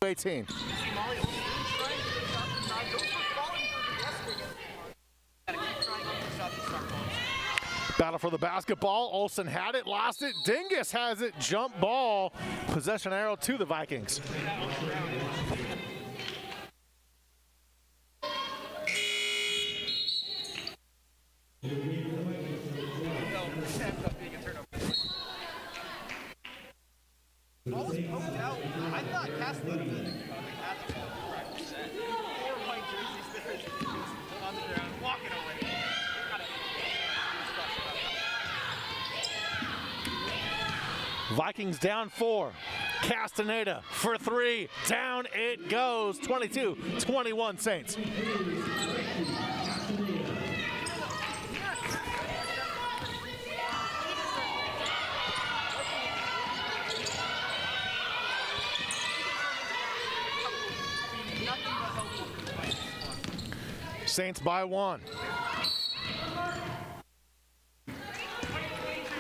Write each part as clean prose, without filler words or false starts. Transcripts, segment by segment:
18. Battle for the basketball. Olsen had it, lost it. Dingus has it. Jump ball. Possession arrow to the Vikings. I thought Castellano had 4 white jerseys on the ground, walking away. Vikings down 4. Castaneda for 3. Down it goes. 22-21 Saints. Saints by 1.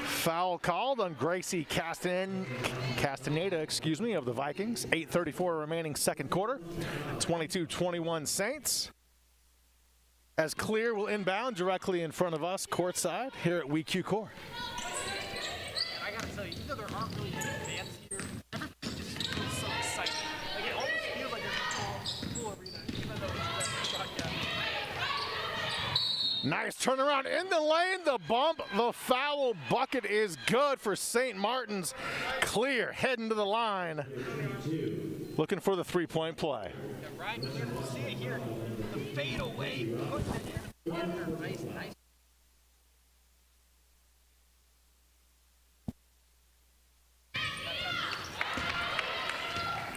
Foul called on Gracie Castaneda, of the Vikings. 8:34 remaining second quarter. 22-21 Saints. As Clear will inbound directly in front of us, courtside, here at WECU Court. And I gotta tell you, even though there aren't really any fans here, everything just feels so exciting. Like it almost feels like there's a full arena, even though it's just broadcast. Nice turnaround in the lane, the bump, the foul bucket is good for St. Martin's. Clear, heading to the line, looking for the three-point play. Yeah, Ryan, you're able to see it here. The fadeaway, puts it under, nice.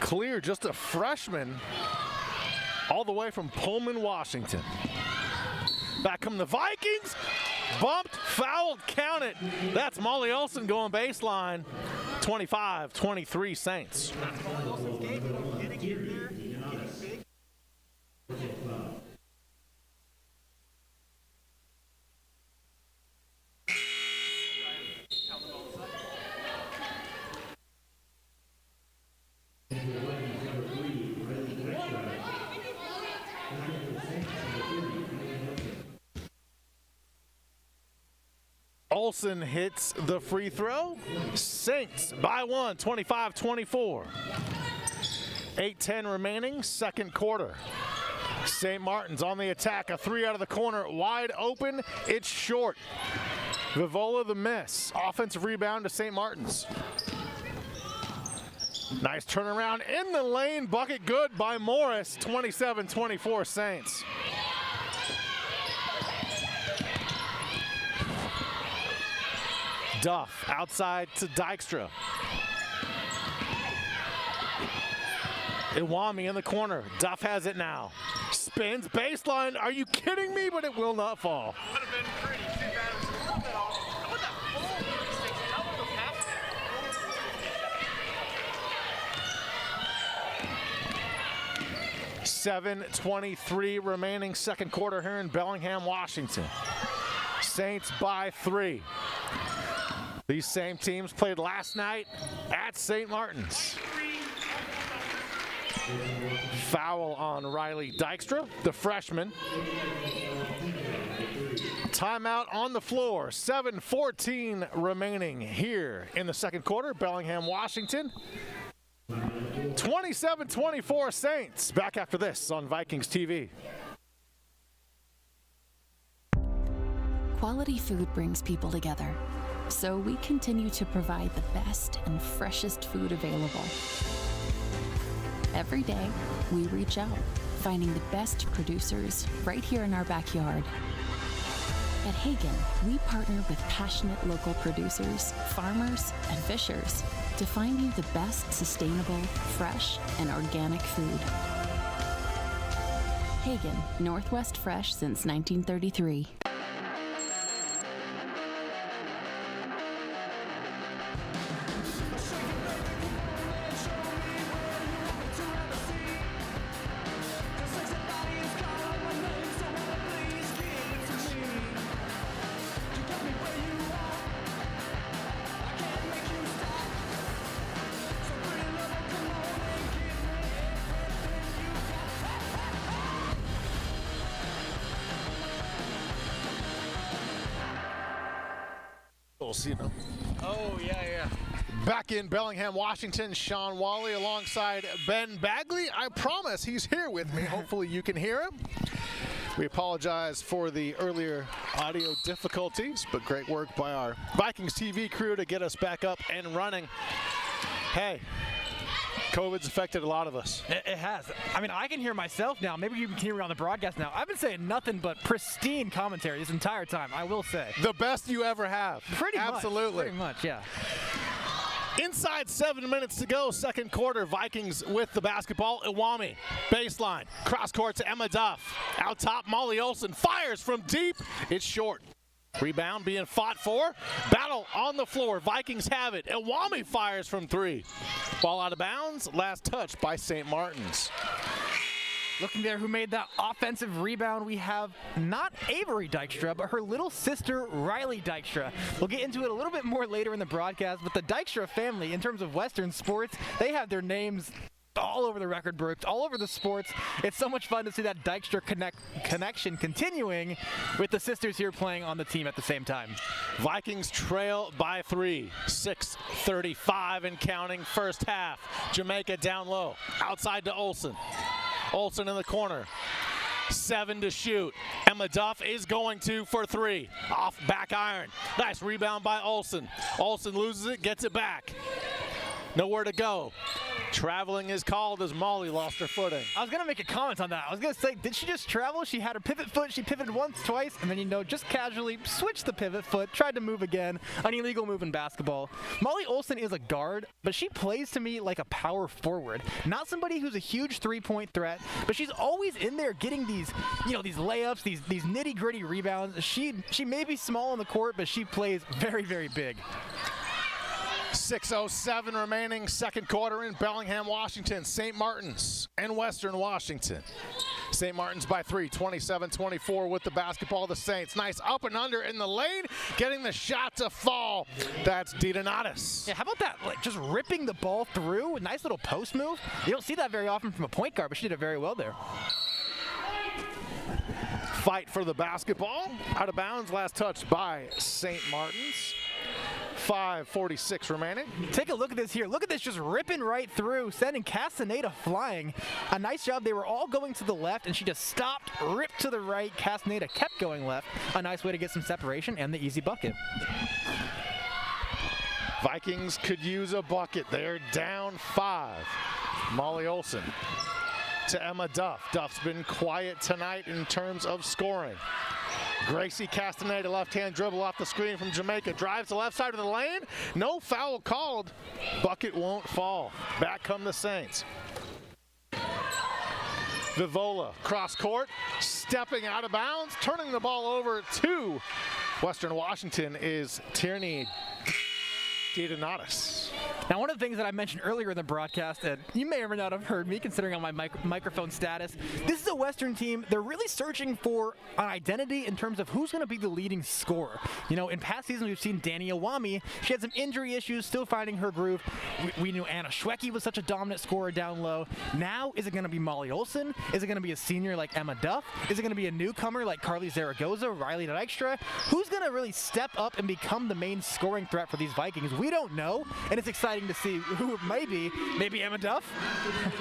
Clear, just a freshman, all the way from Pullman, Washington. Back come the Vikings. Bumped, fouled, count it. That's Molly Olsen going baseline. 25-23 Saints. That's Molly Olsen's game, getting in there, getting big. Olsen hits the free throw. Saints by 1, 25-24. 8:10 remaining, second quarter. St. Martin's on the attack. A 3 out of the corner, wide open. It's short. Vivola the miss. Offensive rebound to St. Martin's. Nice turnaround in the lane. Bucket good by Morris. 27-24 Saints. Duff outside to Dykstra. Iwami in the corner. Duff has it now. Spins, baseline. Are you kidding me? But it will not fall. Would have been pretty too bad. It was a little bit off. How about that full 36? How about the pass? 7:23 remaining second quarter here in Bellingham, Washington. Saints by 3. These same teams played last night at St. Martin's. Foul on Riley Dykstra, the freshman. Timeout on the floor. 7:14 remaining here in the second quarter. Bellingham, Washington. 27-24 Saints. Back after this on Vikings TV. Quality food brings people together. So we continue to provide the best and freshest food available. Every day, we reach out, finding the best producers right here in our backyard. At Hagen, we partner with passionate local producers, farmers, and fishers to find you the best sustainable, fresh, and organic food. Hagen, Northwest Fresh since 1933. Eagles, you know. Oh, yeah. Back in Bellingham, Washington, Shawn Walli alongside Ben Bagley. I promise he's here with me. Hopefully you can hear him. We apologize for the earlier audio difficulties, but great work by our Vikings TV crew to get us back up and running. Hey, COVID's affected a lot of us. It has. I mean, I can hear myself now. Maybe you can hear me on the broadcast now. I've been saying nothing but pristine commentary this entire time, I will say. The best you ever have. Pretty much. Absolutely. Pretty much, yeah. Inside 7 minutes to go, second quarter, Vikings with the basketball. Iwami, baseline, cross court to Emma Duff. Out top, Molly Olson fires from deep. It's short. Rebound being fought for. Battle on the floor. Vikings have it. Iwami fires from 3. Ball out of bounds. Last touch by St. Martin's. Looking there, who made that offensive rebound, we have not Avery Dykstra, but her little sister, Riley Dykstra. We'll get into it a little bit more later in the broadcast, but the Dykstra family, in terms of Western sports, they have their names all over the record books, all over the sports. It's so much fun to see that Dykstra connection continuing with the sisters here playing on the team at the same time. Vikings trail by 3. 6:35 and counting first half. Jamaica down low. Outside to Olson. Olson in the corner. 7 to shoot. Emma Duff is going to for 3. Off back iron. Nice rebound by Olson. Olson loses it, gets it back. Nowhere to go. Traveling is called as Molly lost her footing. I was going to make a comment on that. I was going to say, did she just travel? She had her pivot foot. She pivoted once, twice, and then, just casually switched the pivot foot, tried to move again. An illegal move in basketball. Molly Olson is a guard, but she plays to me like a power forward. Not somebody who's a huge three-point threat, but she's always in there getting these, these layups, these nitty-gritty rebounds. She may be small on the court, but she plays very, very big. 6:07 remaining, second quarter in Bellingham, Washington. St. Martin's and Western Washington. St. Martin's by 3, 27-24 with the basketball. The Saints, nice up and under in the lane, getting the shot to fall. That's DeDonatis. Yeah, how about that? Just ripping the ball through, a nice little post move. You don't see that very often from a point guard, but she did it very well there. Fight for the basketball. Out of bounds, last touch by St. Martin's. 5:46 remaining. Take a look at this here. Look at this, just ripping right through, sending Castaneda flying. A nice job. They were all going to the left, and she just stopped, ripped to the right. Castaneda kept going left. A nice way to get some separation and the easy bucket. Vikings could use a bucket. They're down 5. Molly Olson to Emma Duff. Duff's been quiet tonight in terms of scoring. Gracie Castaneda, left-hand dribble off the screen from Jamaica. Drives the left side of the lane. No foul called. Bucket won't fall. Back come the Saints. Vivola, cross court, stepping out of bounds, turning the ball over to Western Washington is Tierney DeDonatis. Now, one of the things that I mentioned earlier in the broadcast, and you may or may not have heard me considering on my microphone status, this is a Western team. They're really searching for an identity in terms of who's going to be the leading scorer. In past seasons, we've seen Danny Iwami. She had some injury issues, still finding her groove. We knew Anna Schwecke was such a dominant scorer down low. Now, is it going to be Molly Olson? Is it going to be a senior like Emma Duff? Is it going to be a newcomer like Carly Zaragoza, Riley Dykstra? Who's going to really step up and become the main scoring threat for these Vikings? We don't know, and it's exciting to see who it may be. Maybe Emma Duff?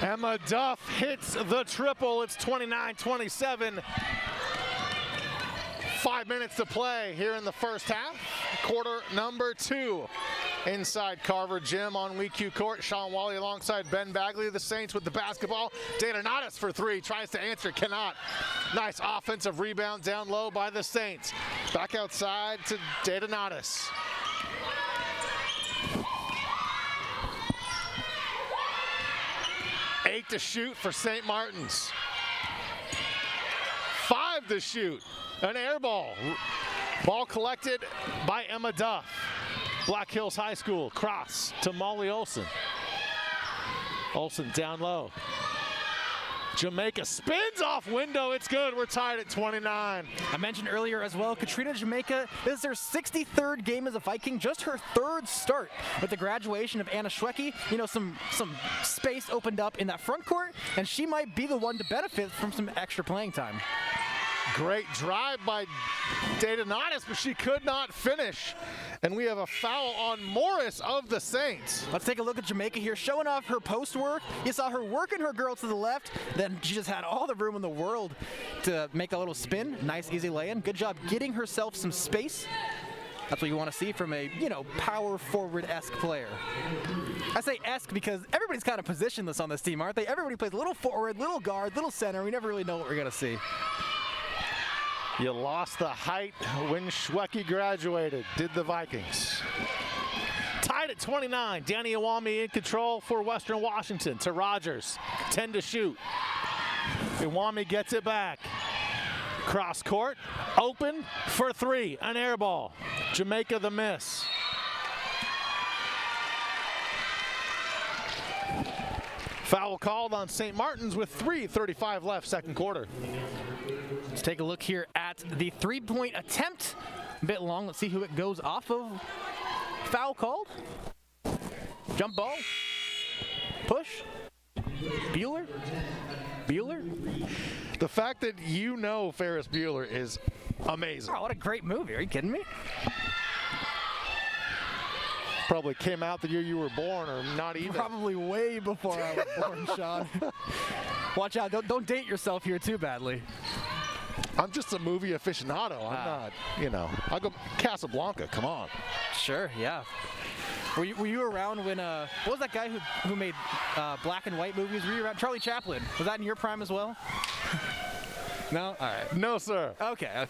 Emma Duff hits the triple. It's 29-27. 5 minutes to play here in the first half. Quarter number 2. Inside Carver Gym on WECU Court. Shawn Walli alongside Ben Bagley. The Saints with the basketball. DeDonatis for 3. Tries to answer. Cannot. Nice offensive rebound down low by the Saints. Back outside to DeDonatis. 8 to shoot for St. Martin's. 5 to shoot. An air ball. Ball collected by Emma Duff. Black Hills High School. Cross to Molly Olson. Olson down low. Jamaica spins off window. It's good. We're tied at 29. I mentioned earlier as well, Katrina Jamaica, this is her 63rd game as a Viking, just her 3rd start with the graduation of Anna Schwecke. Some space opened up in that front court, and she might be the one to benefit from some extra playing time. Great drive by Daytonatis, but she could not finish. And we have a foul on Morris of the Saints. Let's take a look at Jamaica here, showing off her post work. You saw her working her girl to the left, then she just had all the room in the world to make a little spin. Nice, easy lay-in. Good job getting herself some space. That's what you want to see from a, power forward-esque player. I say esque because everybody's kind of positionless on this team, aren't they? Everybody plays a little forward, little guard, little center. We never really know what we're going to see. You lost the height when WECU graduated, did the Vikings. Tied at 29, Danny Iwami in control for Western Washington to Rogers, 10 to shoot. Iwami gets it back. Cross court, open for three, an air ball. Jamaica the miss. Foul called on St. Martin's with 3:35 left, second quarter. Let's take a look here at the three-point attempt. A bit long. Let's see who it goes off of. Foul called. Jump ball. Push. Bueller. The fact that Ferris Bueller is amazing. Oh, what a great movie. Are you kidding me? Probably came out the year you were born, or not even. Probably way before I was born, Shawn. Watch out. Don't date yourself here too badly. I'm just a movie aficionado. I'm not, I'll go Casablanca. Come on. Sure, yeah. Were you around when, what was that guy who made black and white movies? Were you around? Charlie Chaplin. Was that in your prime as well? No? All right. No, sir. Okay.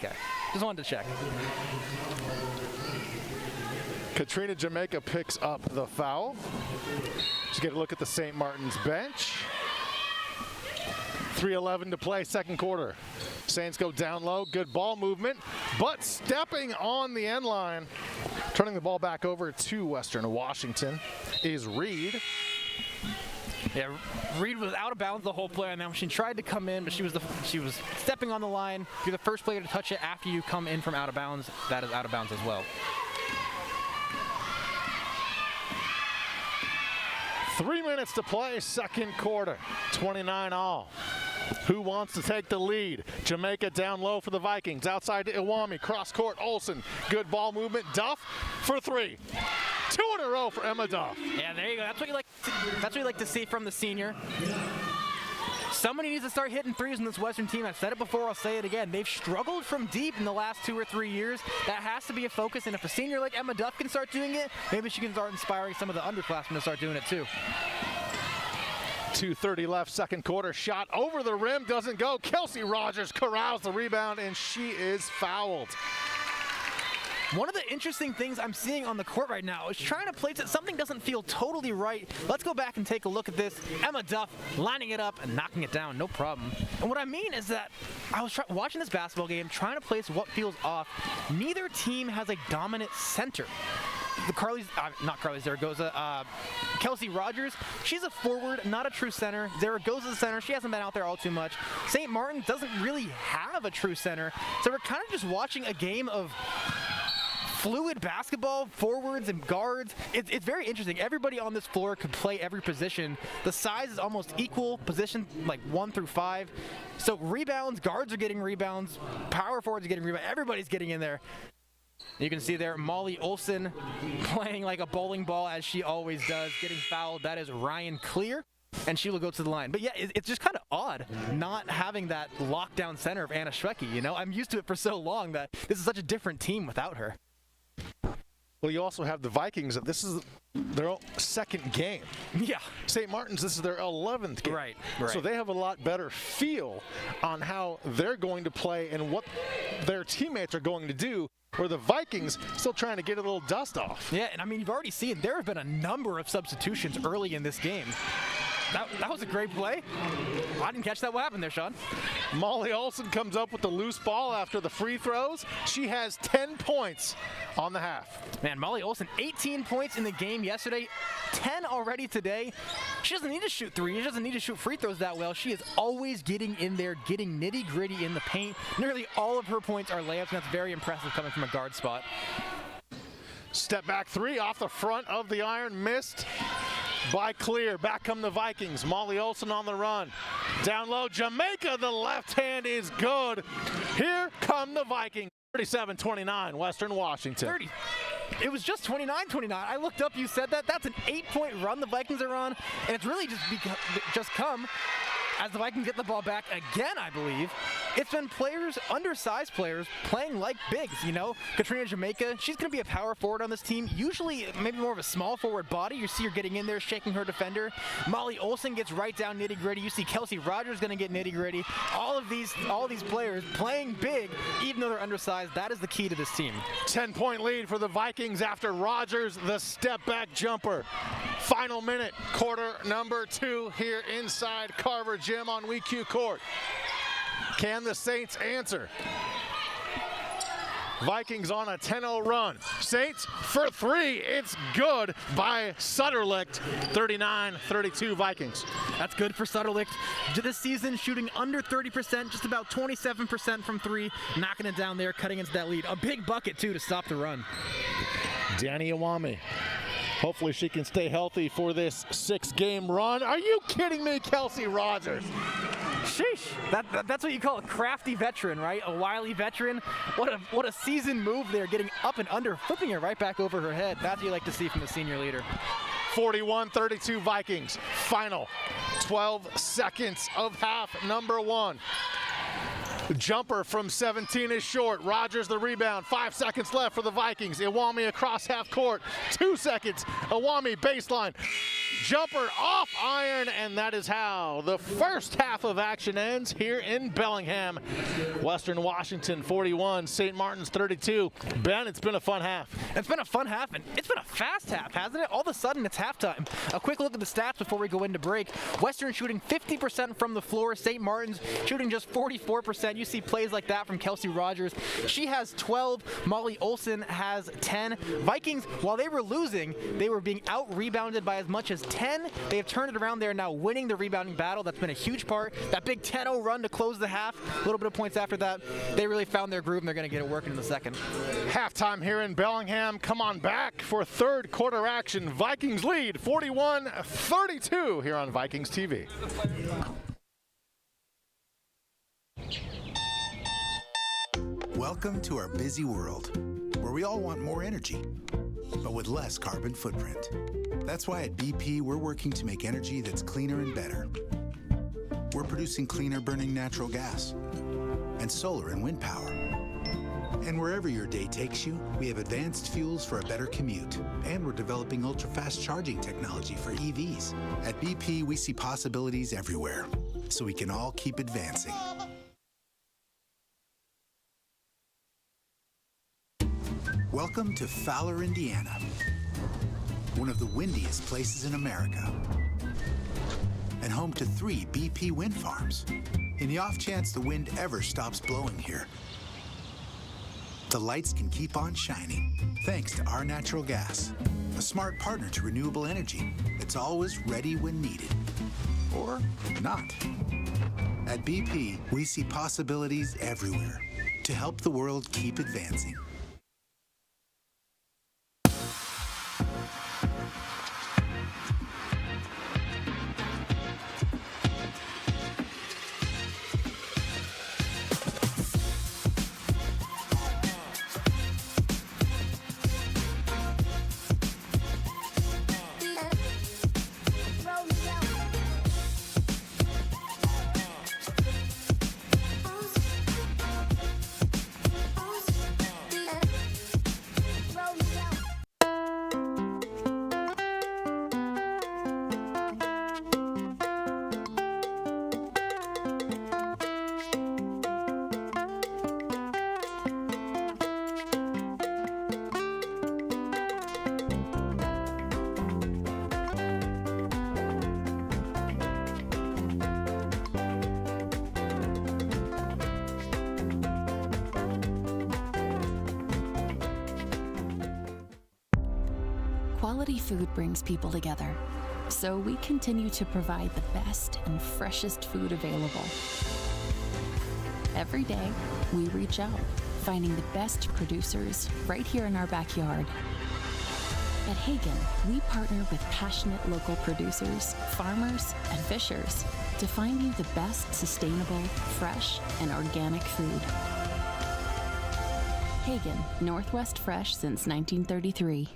Just wanted to check. Katrina Jamaica picks up the foul. Let's get a look at the St. Martin's bench. 3:11 to play, second quarter. Saints go down low, good ball movement, but stepping on the end line, turning the ball back over to Western Washington is Reed. Yeah, Reed was out of bounds the whole play on that. She tried to come in, but she was stepping on the line. You're the first player to touch it after you come in from out of bounds. That is out of bounds as well. 3 minutes to play, second quarter, 29 all. Who wants to take the lead? Jamaica down low for the Vikings. Outside to Iwami, cross court, Olsen. Good ball movement, Duff for three. 2 in a row for Emma Duff. Yeah, there you go. That's what you like to see from the senior. Somebody needs to start hitting threes in this Western team. I've said it before, I'll say it again. They've struggled from deep in the last 2 or 3 years. That has to be a focus, and if a senior like Emma Duff can start doing it, maybe she can start inspiring some of the underclassmen to start doing it too. 2:30 left, second quarter. Shot over the rim, doesn't go. Kelsey Rogers corrals the rebound, and she is fouled. One of the interesting things I'm seeing on the court right now is trying to place it. Something doesn't feel totally right. Let's go back and take a look at this. Emma Duff lining it up and knocking it down, no problem. And what I mean is that I was watching this basketball game, trying to place what feels off. Neither team has a dominant center. Kelsey Rogers, she's a forward, not a true center. Zaragoza's a center. She hasn't been out there all too much. St. Martin doesn't really have a true center. So we're kind of just watching a game of fluid basketball, forwards and guards. It's very interesting. Everybody on this floor could play every position. The size is almost equal, position like 1 through 5. So rebounds, guards are getting rebounds, power forwards are getting rebounds. Everybody's getting in there. You can see there Molly Olsen playing like a bowling ball as she always does, getting fouled. That is Ryan Clear, and she will go to the line. But yeah, it's just kind of odd not having that lockdown center of Anna Schwecke. I'm used to it for so long that this is such a different team without her. Well, you also have the Vikings. This is their second game. Yeah. St. Martin's, this is their 11th game. Right. So they have a lot better feel on how they're going to play and what their teammates are going to do, where the Vikings still trying to get a little dust off. Yeah, and I mean, you've already seen there have been a number of substitutions early in this game. That was a great play. I didn't catch that. What happened there, Shawn? Molly Olsen comes up with the loose ball after the free throws. She has 10 points on the half. Man, Molly Olsen, 18 points in the game yesterday, 10 already today. She doesn't need to shoot threes. She doesn't need to shoot free throws that well. She is always getting in there, getting nitty-gritty in the paint. Nearly all of her points are layups, and that's very impressive coming from a guard spot. Step back three off the front of the iron, missed by Clear. Back come the Vikings. Molly Olsen on the run. Down low, Jamaica, the left hand is good. Here come the Vikings. 37-29, Western Washington. 30. It was just 29-29. I looked up, you said that. That's an 8-point run the Vikings are on, and it's really just come as the Vikings get the ball back again, I believe. It's been players, undersized players, playing like bigs, you know. Katrina Jamaica, she's going to be a power forward on this team. Usually maybe more of a small forward body. You see her getting in there, shaking her defender. Molly Olsen gets right down nitty-gritty. You see Kelsey Rogers going to get nitty-gritty. All of these players playing big, even though they're undersized. That is the key to this team. 10-point lead for the Vikings after Rogers, the step-back jumper. Final minute, quarter number 2 here inside Carver Gym on WECU Court. Can the Saints answer? Vikings on a 10-0 run. Saints for 3. It's good by Sutterlicht. 39-32 Vikings. That's good for Sutterlicht. This season, shooting under 30%, just about 27% from 3, knocking it down there, cutting into that lead. A big bucket, too, to stop the run. Danny Iwami. Hopefully she can stay healthy for this 6-game run. Are you kidding me, Kelsey Rogers? Sheesh. That's what you call a crafty veteran, right? A wily veteran. What a seasoned move there, getting up and under, flipping it right back over her head. That's what you like to see from the senior leader. 41-32 Vikings. Final 12 seconds of half number 1. Jumper from 17 is short. Rogers the rebound. 5 seconds left for the Vikings. Iwami across half court. 2 seconds. Iwami baseline. Jumper off iron, and that is how the first half of action ends here in Bellingham. Western Washington 41, St. Martin's 32. Ben, it's been a fun half. It's been a fun half, and it's been a fast half, hasn't it? All of a sudden, it's halftime. A quick look at the stats before we go into break. Western shooting 50% from the floor. St. Martin's shooting just 44%. You see plays like that from Kelsey Rogers. She has 12. Molly Olsen has 10. Vikings, while they were losing, they were being out-rebounded by as much as 10. They have turned it around. They're now winning the rebounding battle. That's been a huge part. That big 10-0 run to close the half. A little bit of points after that. They really found their groove, and they're going to get it working in the second. Halftime here in Bellingham. Come on back for third quarter action. Vikings lead 41-32 here on Vikings TV. Welcome to our busy world, where we all want more energy, but with less carbon footprint. That's why at BP, we're working to make energy that's cleaner and better. We're producing cleaner burning natural gas and solar and wind power. And wherever your day takes you, we have advanced fuels for a better commute. And we're developing ultra-fast charging technology for EVs. At BP, we see possibilities everywhere, so we can all keep advancing. Welcome to Fowler, Indiana, one of the windiest places in America, and home to 3 BP wind farms. In the off chance the wind ever stops blowing here, the lights can keep on shining thanks to our natural gas, a smart partner to renewable energy that's always ready when needed, or not. At BP, we see possibilities everywhere to help the world keep advancing. Quality food brings people together, so we continue to provide the best and freshest food available. Every day, we reach out, finding the best producers right here in our backyard. At Hagen, we partner with passionate local producers, farmers, and fishers to find you the best sustainable, fresh, and organic food. Hagen, Northwest Fresh since 1933.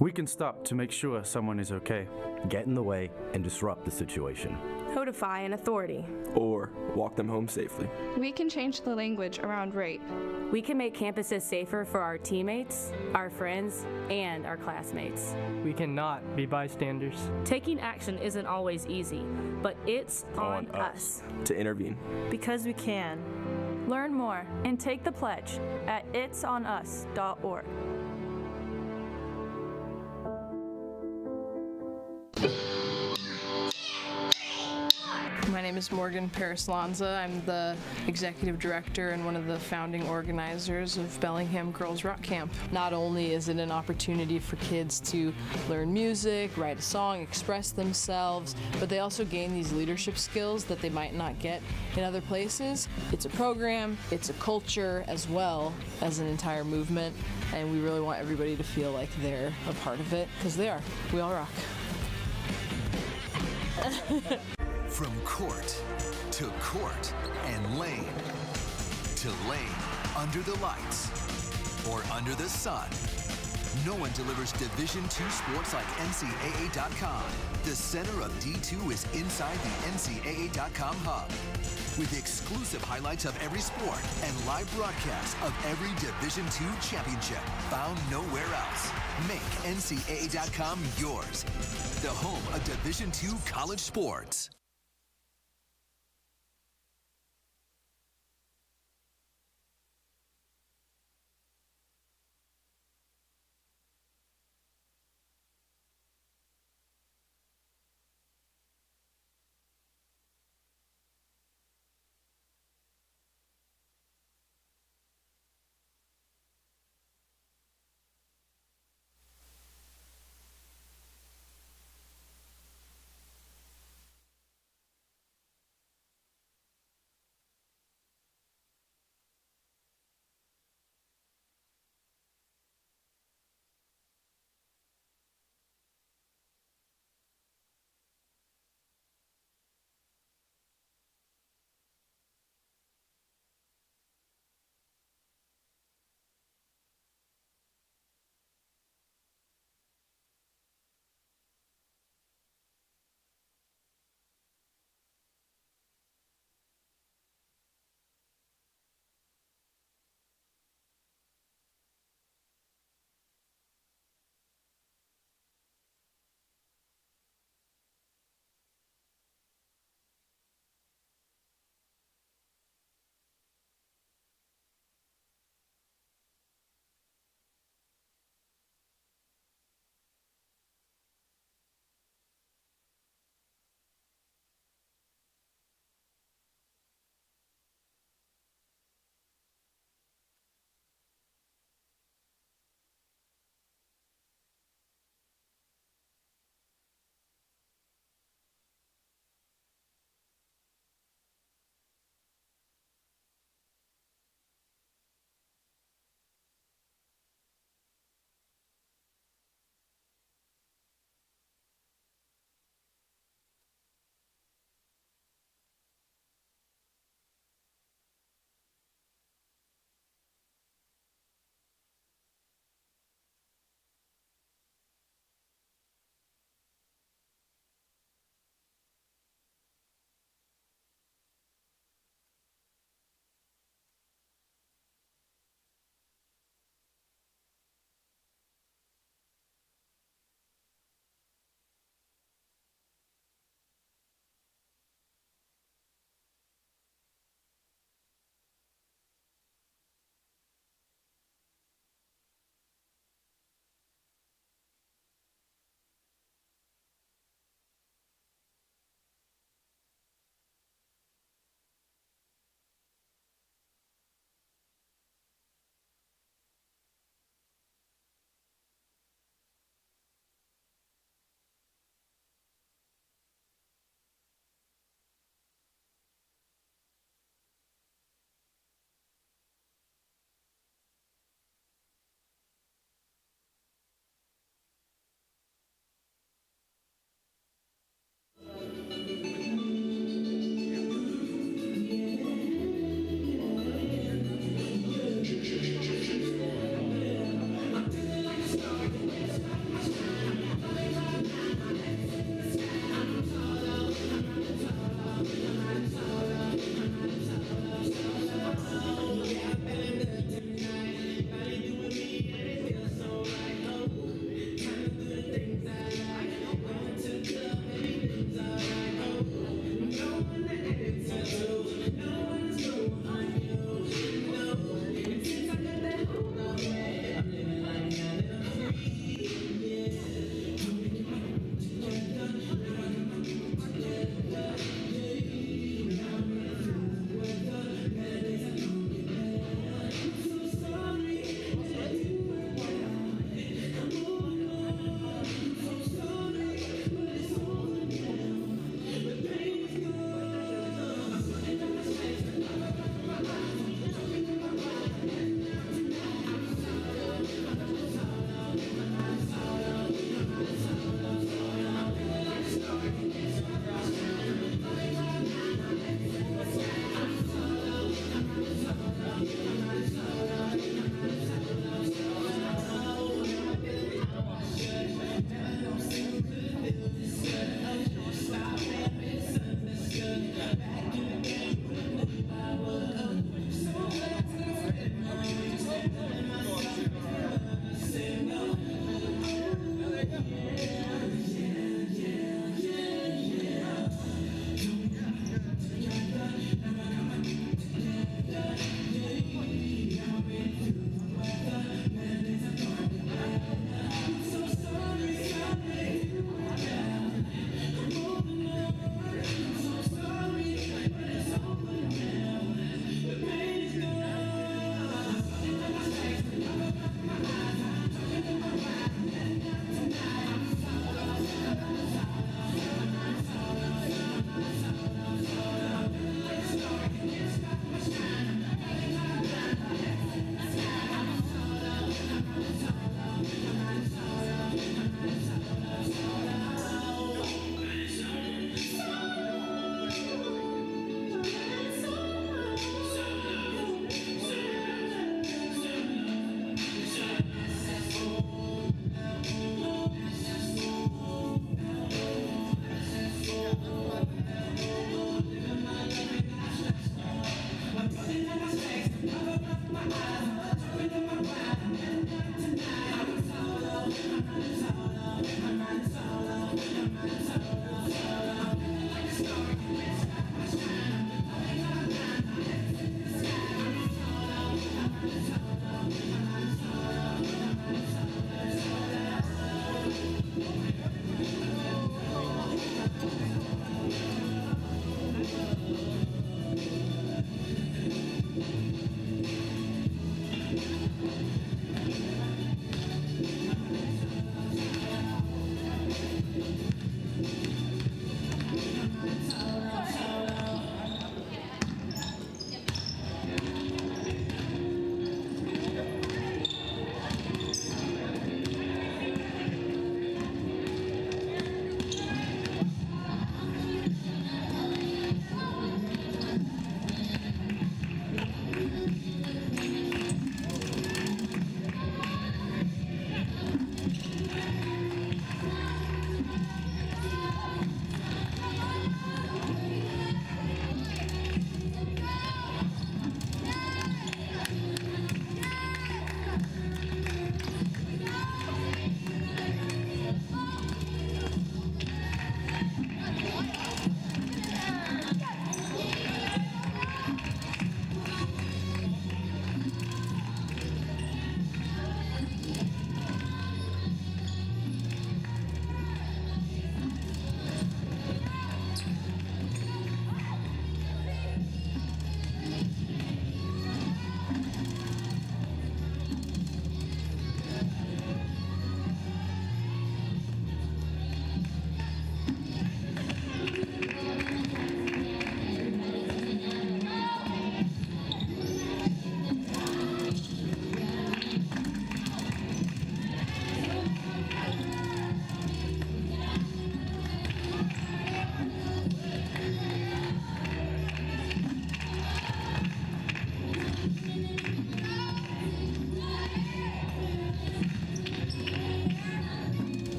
We can stop to make sure someone is okay. Get in the way and disrupt the situation. Notify an authority. Or walk them home safely. We can change the language around rape. We can make campuses safer for our teammates, our friends, and our classmates. We cannot be bystanders. Taking action isn't always easy, but it's on us to intervene. Because we can. Learn more and take the pledge at itsonus.org. My name is Morgan Paris-Lanza. I'm the executive director and one of the founding organizers of Bellingham Girls Rock Camp. Not only is it an opportunity for kids to learn music, write a song, express themselves, but they also gain these leadership skills that they might not get in other places. It's a program, it's a culture as well as an entire movement, and we really want everybody to feel like they're a part of it, because they are. We all rock. From court and lane to lane, under the lights or under the sun, no one delivers Division II sports like NCAA.com. The center of D2 is inside the NCAA.com hub, with exclusive highlights of every sport and live broadcasts of every Division II championship found nowhere else. Make NCAA.com yours, the home of Division II college sports.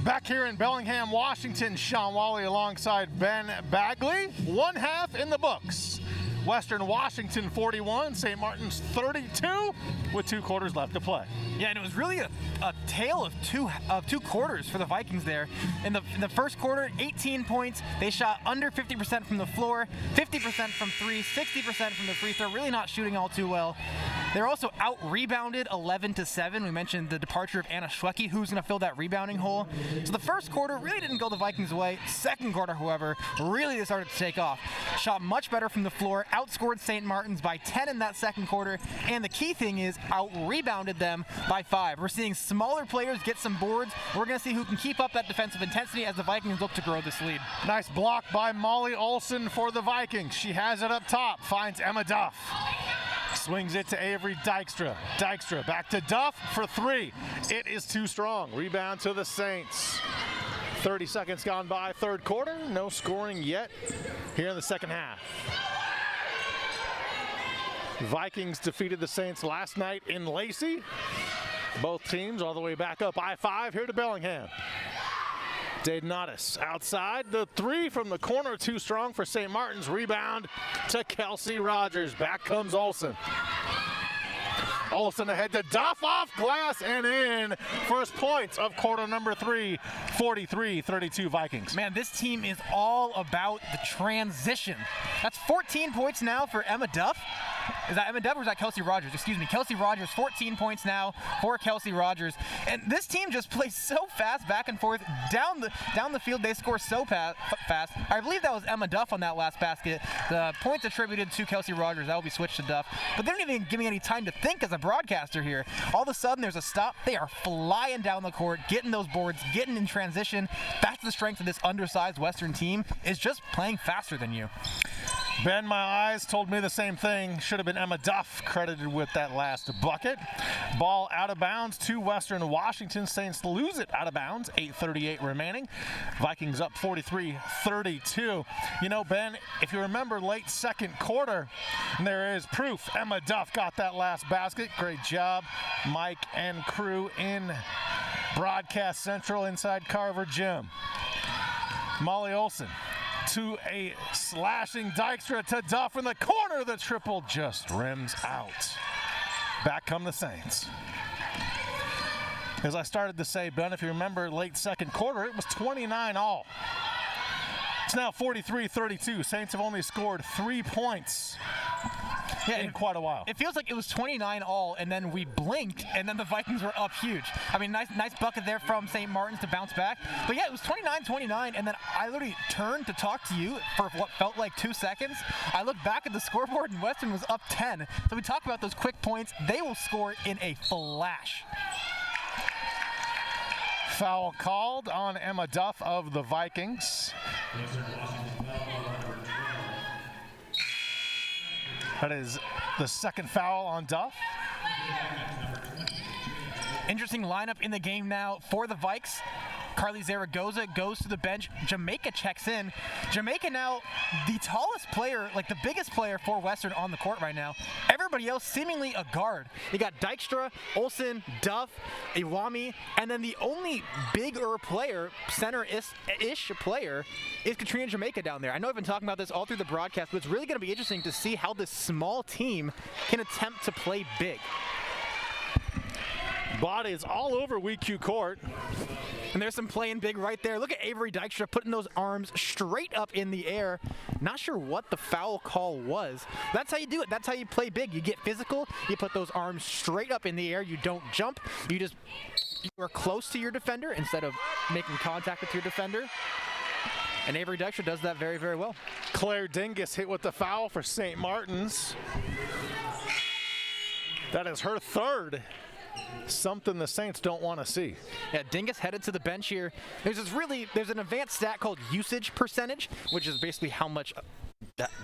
Back here in Bellingham, Washington, Shawn Walli alongside Ben Bagley. 1/2 in the books. Western Washington 41, St. Martin's 32, with 2 quarters left to play. Yeah, and it was really a tale of two quarters for the Vikings there. In the first quarter, 18 points. They shot under 50% from the floor, 50% from 3, 60% from the free throw. Really not shooting all too well. They're also out-rebounded 11-7. We mentioned the departure of Anna Schwecke, who's going to fill that rebounding hole. So the first quarter really didn't go the Vikings' way. Second quarter, however, really they started to take off. Shot much better from the floor, outscored St. Martin's by 10 in that second quarter, and the key thing is out-rebounded them by 5. We're seeing smaller players get some boards. We're going to see who can keep up that defensive intensity as the Vikings look to grow this lead. Nice block by Molly Olson for the Vikings. She has it up top, finds Emma Duff. Swings it to Avery Dykstra. Dykstra back to Duff for 3. It is too strong. Rebound to the Saints. 30 seconds gone by, third quarter. No scoring yet here in the second half. Vikings defeated the Saints last night in Lacey. Both teams all the way back up I-5 here to Bellingham. Daydonatis outside. The 3 from the corner, too strong for St. Martin's. Rebound to Kelsey Rogers. Back comes Olson. Olson ahead to Duff, off glass and in. First points of quarter number 3, 43-32 Vikings. Man, this team is all about the transition. That's 14 points now for Emma Duff. Is that Emma Duff or is that Kelsey Rogers? Excuse me, Kelsey Rogers, 14 points now for Kelsey Rogers. And this team just plays so fast back and forth down the field. They score so fast. I believe that was Emma Duff on that last basket. The points attributed to Kelsey Rogers. That will be switched to Duff. But they didn't even give me any time to think as a broadcaster here. All of a sudden, there's a stop. They are flying down the court, getting those boards, getting in transition. That's the strength of this undersized Western team, is just playing faster than you. Ben, my eyes told me the same thing. Should have been Emma Duff credited with that last bucket. Ball out of bounds to Western Washington. Saints lose it out of bounds. 8:38 remaining. Vikings up 43-32. You know, Ben, if you remember late second quarter, there is proof. Emma Duff got that last basket. Great job, Mike and crew in Broadcast Central inside Carver Gym. Molly Olson to a slashing Dykstra to Duff in the corner. The triple just rims out. Back come the Saints. As I started to say, Ben, if you remember late second quarter, it was 29 all. It's now 43-32. Saints have only scored 3 points in quite a while. It feels like it was 29 all, and then we blinked, and then the Vikings were up huge. I mean, nice bucket there from St. Martin's to bounce back. But yeah, it was 29-29, and then I literally turned to talk to you for what felt like 2 seconds. I looked back at the scoreboard, and Western was up 10. So we talk about those quick points. They will score in a flash. Foul called on Emma Duff of the Vikings. That is the second foul on Duff. Interesting lineup in the game now for the Vikes. Carly Zaragoza goes to the bench. Jamaica checks in. Jamaica now the tallest player, like the biggest player for Western on the court right now. Everybody else seemingly a guard. You got Dykstra, Olson, Duff, Iwami, and then the only bigger player, center-ish player, is Katrina Jamaica down there. I know I've been talking about this all through the broadcast, but it's really going to be interesting to see how this small team can attempt to play big. Bodies all over WECU Court. And there's some playing big right there. Look at Avery Dykstra putting those arms straight up in the air. Not sure what the foul call was. That's how you do it. That's how you play big. You get physical. You put those arms straight up in the air. You don't jump. You are close to your defender instead of making contact with your defender. And Avery Dykstra does that very, very well. Claire Dingus hit with the foul for St. Martin's. That is her third. Something the Saints don't want to see. Yeah, Dingus headed to the bench here. There's an advanced stat called usage percentage, which is basically how much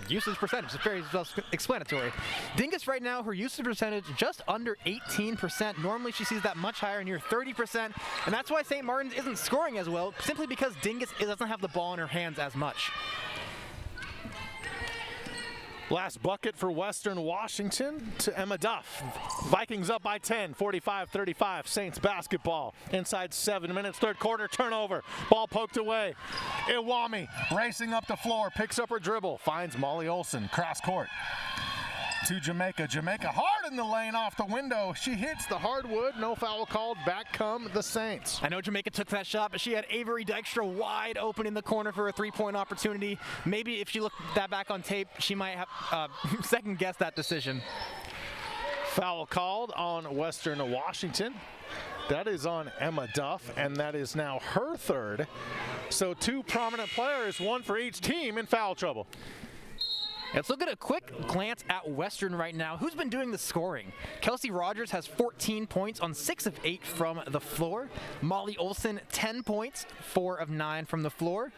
usage percentage. It's very self-explanatory. Dingus right now, her usage percentage just under 18%. Normally she sees that much higher, near 30%, and that's why St. Martin's isn't scoring as well, simply because Dingus doesn't have the ball in her hands as much. Last bucket for Western Washington to Emma Duff. Vikings up by 10, 45-35. Saints basketball. Inside 7 minutes, third quarter, turnover. Ball poked away. Iwami racing up the floor, picks up her dribble, finds Molly Olson, cross court. To Jamaica. Jamaica hard in the lane off the window. She hits the hardwood. No foul called. Back come the Saints. I know Jamaica took that shot, but she had Avery Dykstra wide open in the corner for a three-point opportunity. Maybe if she looked that back on tape, she might have second-guessed that decision. Foul called on Western Washington. That is on Emma Duff, and that is now her third. So 2 prominent players, 1 for each team, in foul trouble. Let's look at a quick glance at Western right now. Who's been doing the scoring? Kelsey Rogers has 14 points on 6 of 8 from the floor. Molly Olson, 10 points, 4 of 9 from the floor.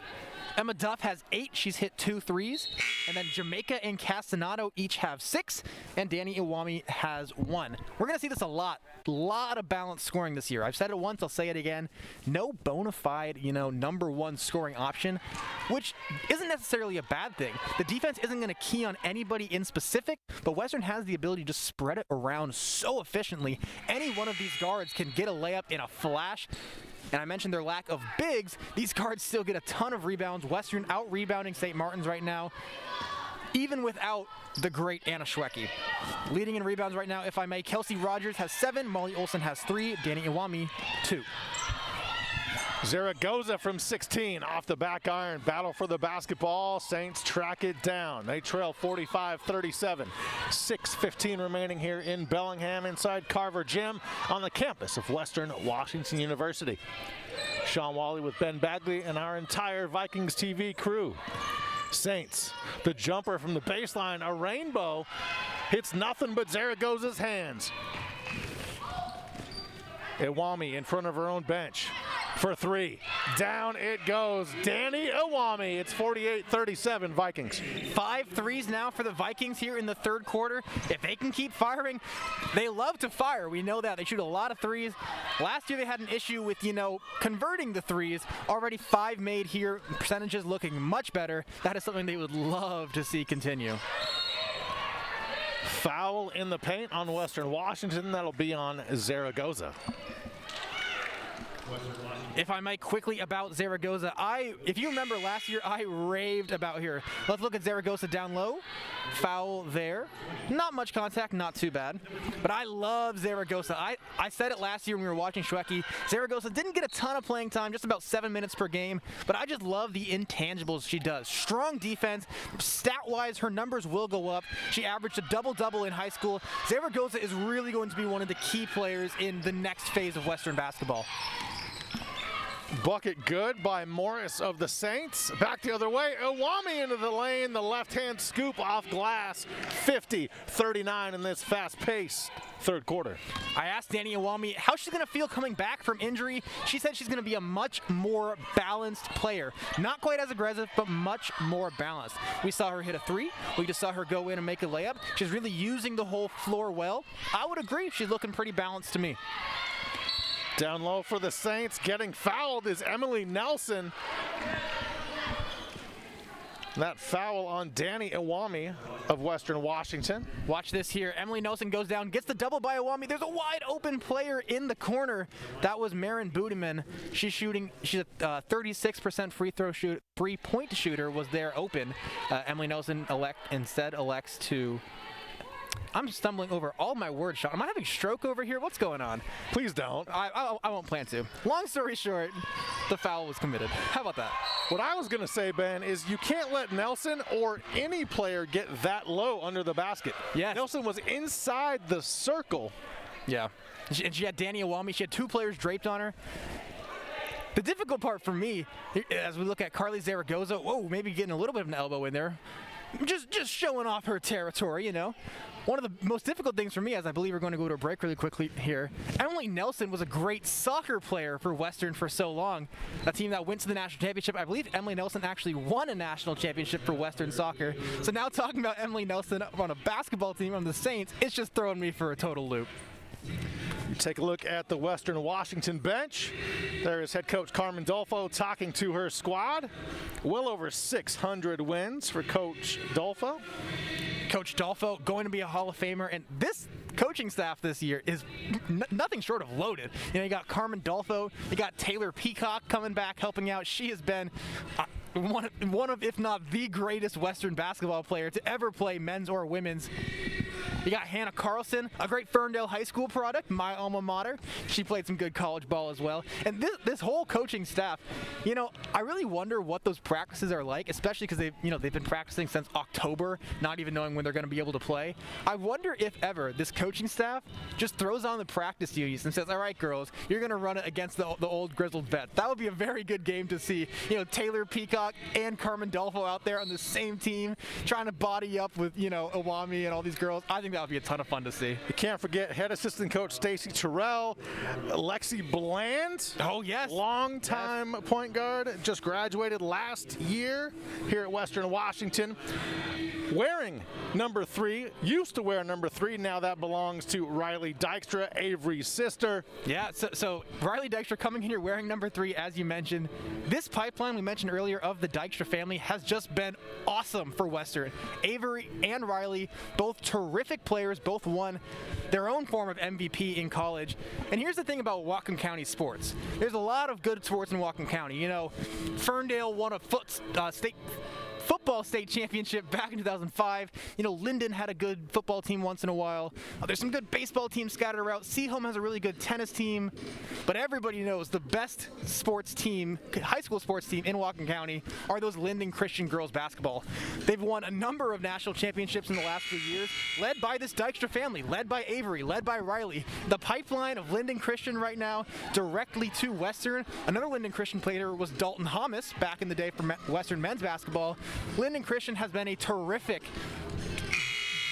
Emma Duff has 8. She's hit 2 threes. And then Jamaica and Castanado each have 6. And Danny Iwami has 1. We're going to see this a lot. A lot of balanced scoring this year. I've said it once, I'll say it again. No bona fide, number 1 scoring option, which isn't necessarily a bad thing. The defense isn't going to key on anybody in specific, but Western has the ability to spread it around so efficiently. Any one of these guards can get a layup in a flash. And I mentioned their lack of bigs. These guards still get a ton of rebounds. Western out-rebounding St. Martin's right now, even without the great Anna Schwecke. Leading in rebounds right now, if I may, Kelsey Rogers has 7, Molly Olson has 3, Danny Iwami 2. Zaragoza from 16 off the back iron. Battle for the basketball. Saints track it down. They trail 45-37. 6:15 remaining here in Bellingham inside Carver Gym on the campus of Western Washington University. Shawn Walli with Ben Bagley and our entire Vikings TV crew. Saints, the jumper from the baseline, a rainbow, hits nothing but Zaragoza's hands. Iwami in front of her own bench for 3. Down it goes. Danny Iwami. It's 48-37 Vikings. 5 threes now for the Vikings here in the third quarter. If they can keep firing, they love to fire. We know that. They shoot a lot of threes. Last year they had an issue with, converting the threes. Already 5 made here. Percentages looking much better. That is something they would love to see continue. Foul in the paint on Western Washington. That'll be on Zaragoza. If I might quickly about Zaragoza, if you remember last year, I raved about here. Let's look at Zaragoza down low. Foul there. Not much contact, not too bad. But I love Zaragoza. I said it last year when we were watching Schwecke. Zaragoza didn't get a ton of playing time, just about 7 minutes per game. But I just love the intangibles she does. Strong defense. Stat-wise, her numbers will go up. She averaged a double-double in high school. Zaragoza is really going to be one of the key players in the next phase of Western basketball. Bucket good by Morris of the Saints. Back the other way. Iwami into the lane. The left-hand scoop off glass. 50-39 in this fast-paced third quarter. I asked Danny Iwami how she's going to feel coming back from injury. She said she's going to be a much more balanced player. Not quite as aggressive, but much more balanced. We saw her hit a 3. We just saw her go in and make a layup. She's really using the whole floor well. I would agree. She's looking pretty balanced to me. Down low for the Saints. Getting fouled is Emily Nelson. That foul on Danny Iwami of Western Washington. Watch this here. Emily Nelson goes down, gets the double by Iwami. There's a wide open player in the corner. That was Marin Budeman. She's a 36% three-point shooter, was there open. Emily Nelson elects to... I'm stumbling over all my words, Shawn. Am I having a stroke over here? What's going on? Please don't. I won't plan to. Long story short, the foul was committed. How about that? What I was going to say, Ben, is you can't let Nelson or any player get that low under the basket. Yes. Nelson was inside the circle. Yeah. And she had Danny Iwami. She had 2 players draped on her. The difficult part for me, as we look at Carly Zaragoza, maybe getting a little bit of an elbow in there. Just showing off her territory, One of the most difficult things for me, as I believe we're going to go to a break really quickly here, Emily Nelson was a great soccer player for Western for so long. A team that went to the national championship. I believe Emily Nelson actually won a national championship for Western soccer. So now talking about Emily Nelson on a basketball team on the Saints, it's just throwing me for a total loop. You take a look at the Western Washington bench. There is head coach Carmen Dolfo talking to her squad. Well over 600 wins for Coach Dolfo. Coach Dolfo going to be a Hall of Famer, and this coaching staff this year is nothing short of loaded. You know, you got Carmen Dolfo, you got Taylor Peacock coming back helping out. She has been one of, if not the greatest Western basketball player to ever play men's or women's. You got Hannah Carlson, a great Ferndale High School product, my alma mater. She played some good college ball as well. And this whole coaching staff, you know, I really wonder what those practices are like, especially because they've been practicing since October, not even knowing when they're going to be able to play. I wonder if ever this coaching staff just throws on the practice duties and says, all right, girls, you're going to run it against the old grizzled vet. That would be a very good game to see. You know, Taylor Peacock and Carmen Dolfo out there on the same team trying to body up with, you know, Iwami and all these girls. I think that would be a ton of fun to see. You can't forget head assistant coach Stacy Terrell, Lexi Bland. Oh, yes. Longtime point guard, just graduated last year here at Western Washington. Wearing number 3, used to wear number 3, now that belongs to Riley Dykstra, Avery's sister. Yeah, so Riley Dykstra coming here wearing number 3, as you mentioned. This pipeline we mentioned earlier of the Dykstra family has just been awesome for Western. Avery and Riley, both terrific players, both won their own form of MVP in college. And here's the thing about Whatcom County sports. There's a lot of good sports in Whatcom County. You know, Ferndale won a football state championship back in 2005. You know, Linden had a good football team once in a while. There's some good baseball teams scattered around. Seaholm has a really good tennis team. But everybody knows the best sports team, high school sports team in Whatcom County are those Linden Christian girls basketball. They've won a number of national championships in the last few years, led by this Dykstra family, led by Avery, led by Riley. The pipeline of Linden Christian right now directly to Western. Another Linden Christian player was Dalton Thomas back in the day for Western men's basketball. Linden Christian has been a terrific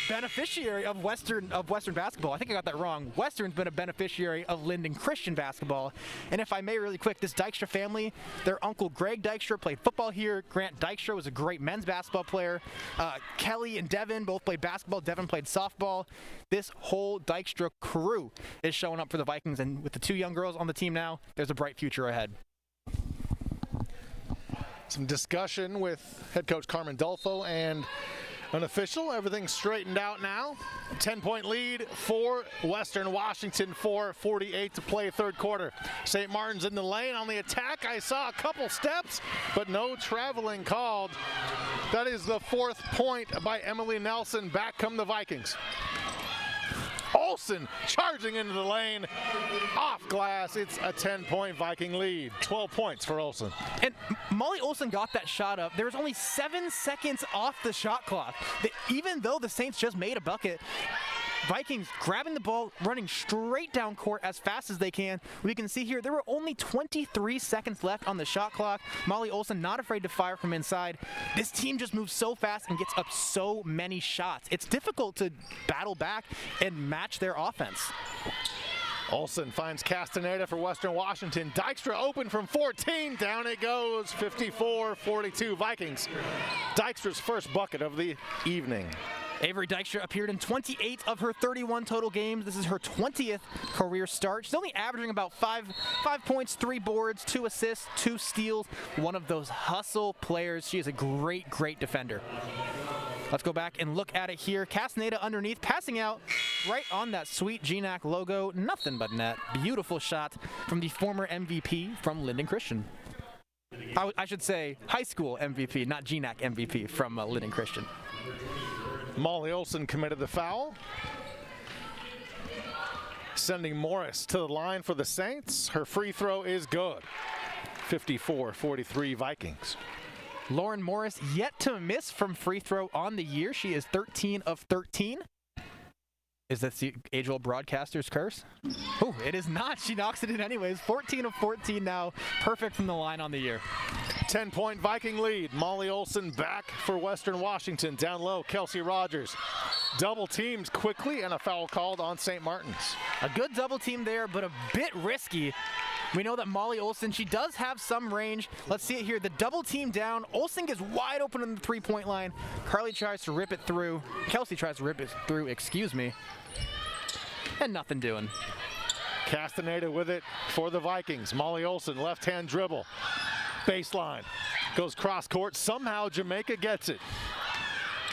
beneficiary of Western basketball. I think I got that wrong. Western's been a beneficiary of Linden Christian basketball. And if I may really quick, this Dykstra family, their uncle Greg Dykstra played football here. Grant Dykstra was a great men's basketball player. Kelly and Devin both played basketball. Devin played softball. This whole Dykstra crew is showing up for the Vikings, and with the 2 young girls on the team now, there's a bright future ahead. Some discussion with head coach Carmen Dolfo and an official. Everything's straightened out now. 10-point lead for Western Washington, 4:48 to play third quarter. St. Martin's in the lane on the attack. I saw a couple steps, but no traveling called. That is the 4th point by Emily Nelson. Back come the Vikings. Olsen charging into the lane, off glass. It's a 10-point Viking lead. 12 points for Olsen. And Molly Olsen got that shot up. There was only 7 seconds off the shot clock. Even though the Saints just made a bucket, Vikings grabbing the ball, running straight down court as fast as they can. We can see here there were only 23 seconds left on the shot clock. Molly Olsen not afraid to fire from inside. This team just moves so fast and gets up so many shots. It's difficult to battle back and match their offense. Olsen finds Castaneda for Western Washington. Dykstra open from 14. Down it goes. 54-42 Vikings. Dykstra's first bucket of the evening. Avery Dykstra appeared in 28 of her 31 total games. This is her 20th career start. She's only averaging about 5 points, 3 boards, 2 assists, 2 steals. One of those hustle players. She is a great, great defender. Let's go back and look at it here. Castaneda underneath, passing out right on that sweet GNAC logo. Nothing but net. Beautiful shot from the former MVP from Linden Christian. I should say high school MVP, not GNAC MVP from Linden Christian. Molly Olsen committed the foul, sending Morris to the line for the Saints. Her free throw is good. 54-43 Vikings. Lauren Morris yet to miss from free throw on the year. She is 13 of 13. Is that the age-old broadcaster's curse? Oh, it is not. She knocks it in anyways. 14 of 14 now. Perfect from the line on the year. 10-point Viking lead. Molly Olsen back for Western Washington. Down low, Kelsey Rogers. Double teamed quickly and a foul called on St. Martin's. A good double team there, but a bit risky. We know that Molly Olsen, she does have some range. Let's see it here. The double team down. Olsen gets wide open on the three-point line. Carly tries to rip it through. Kelsey tries to rip it through, excuse me. And nothing doing. Castaneda with it for the Vikings. Molly Olsen, left-hand dribble. Baseline. Goes cross court. Somehow Jamaica gets it.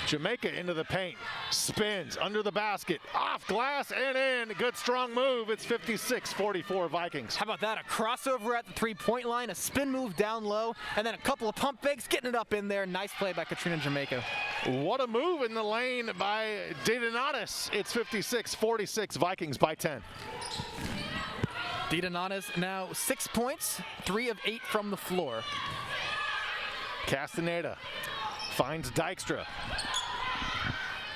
Jamaica into the paint, spins under the basket, off glass and in. Good strong move. It's 56-44 Vikings. How about that? A crossover at the three-point line, a spin move down low, and then a couple of pump fakes, getting it up in there. Nice play by Katrina Jamaica. What a move in the lane by DeDonatis. It's 56-46 Vikings by 10. DeDonatis now 6 points, 3 of 8 from the floor. Castaneda finds Dykstra.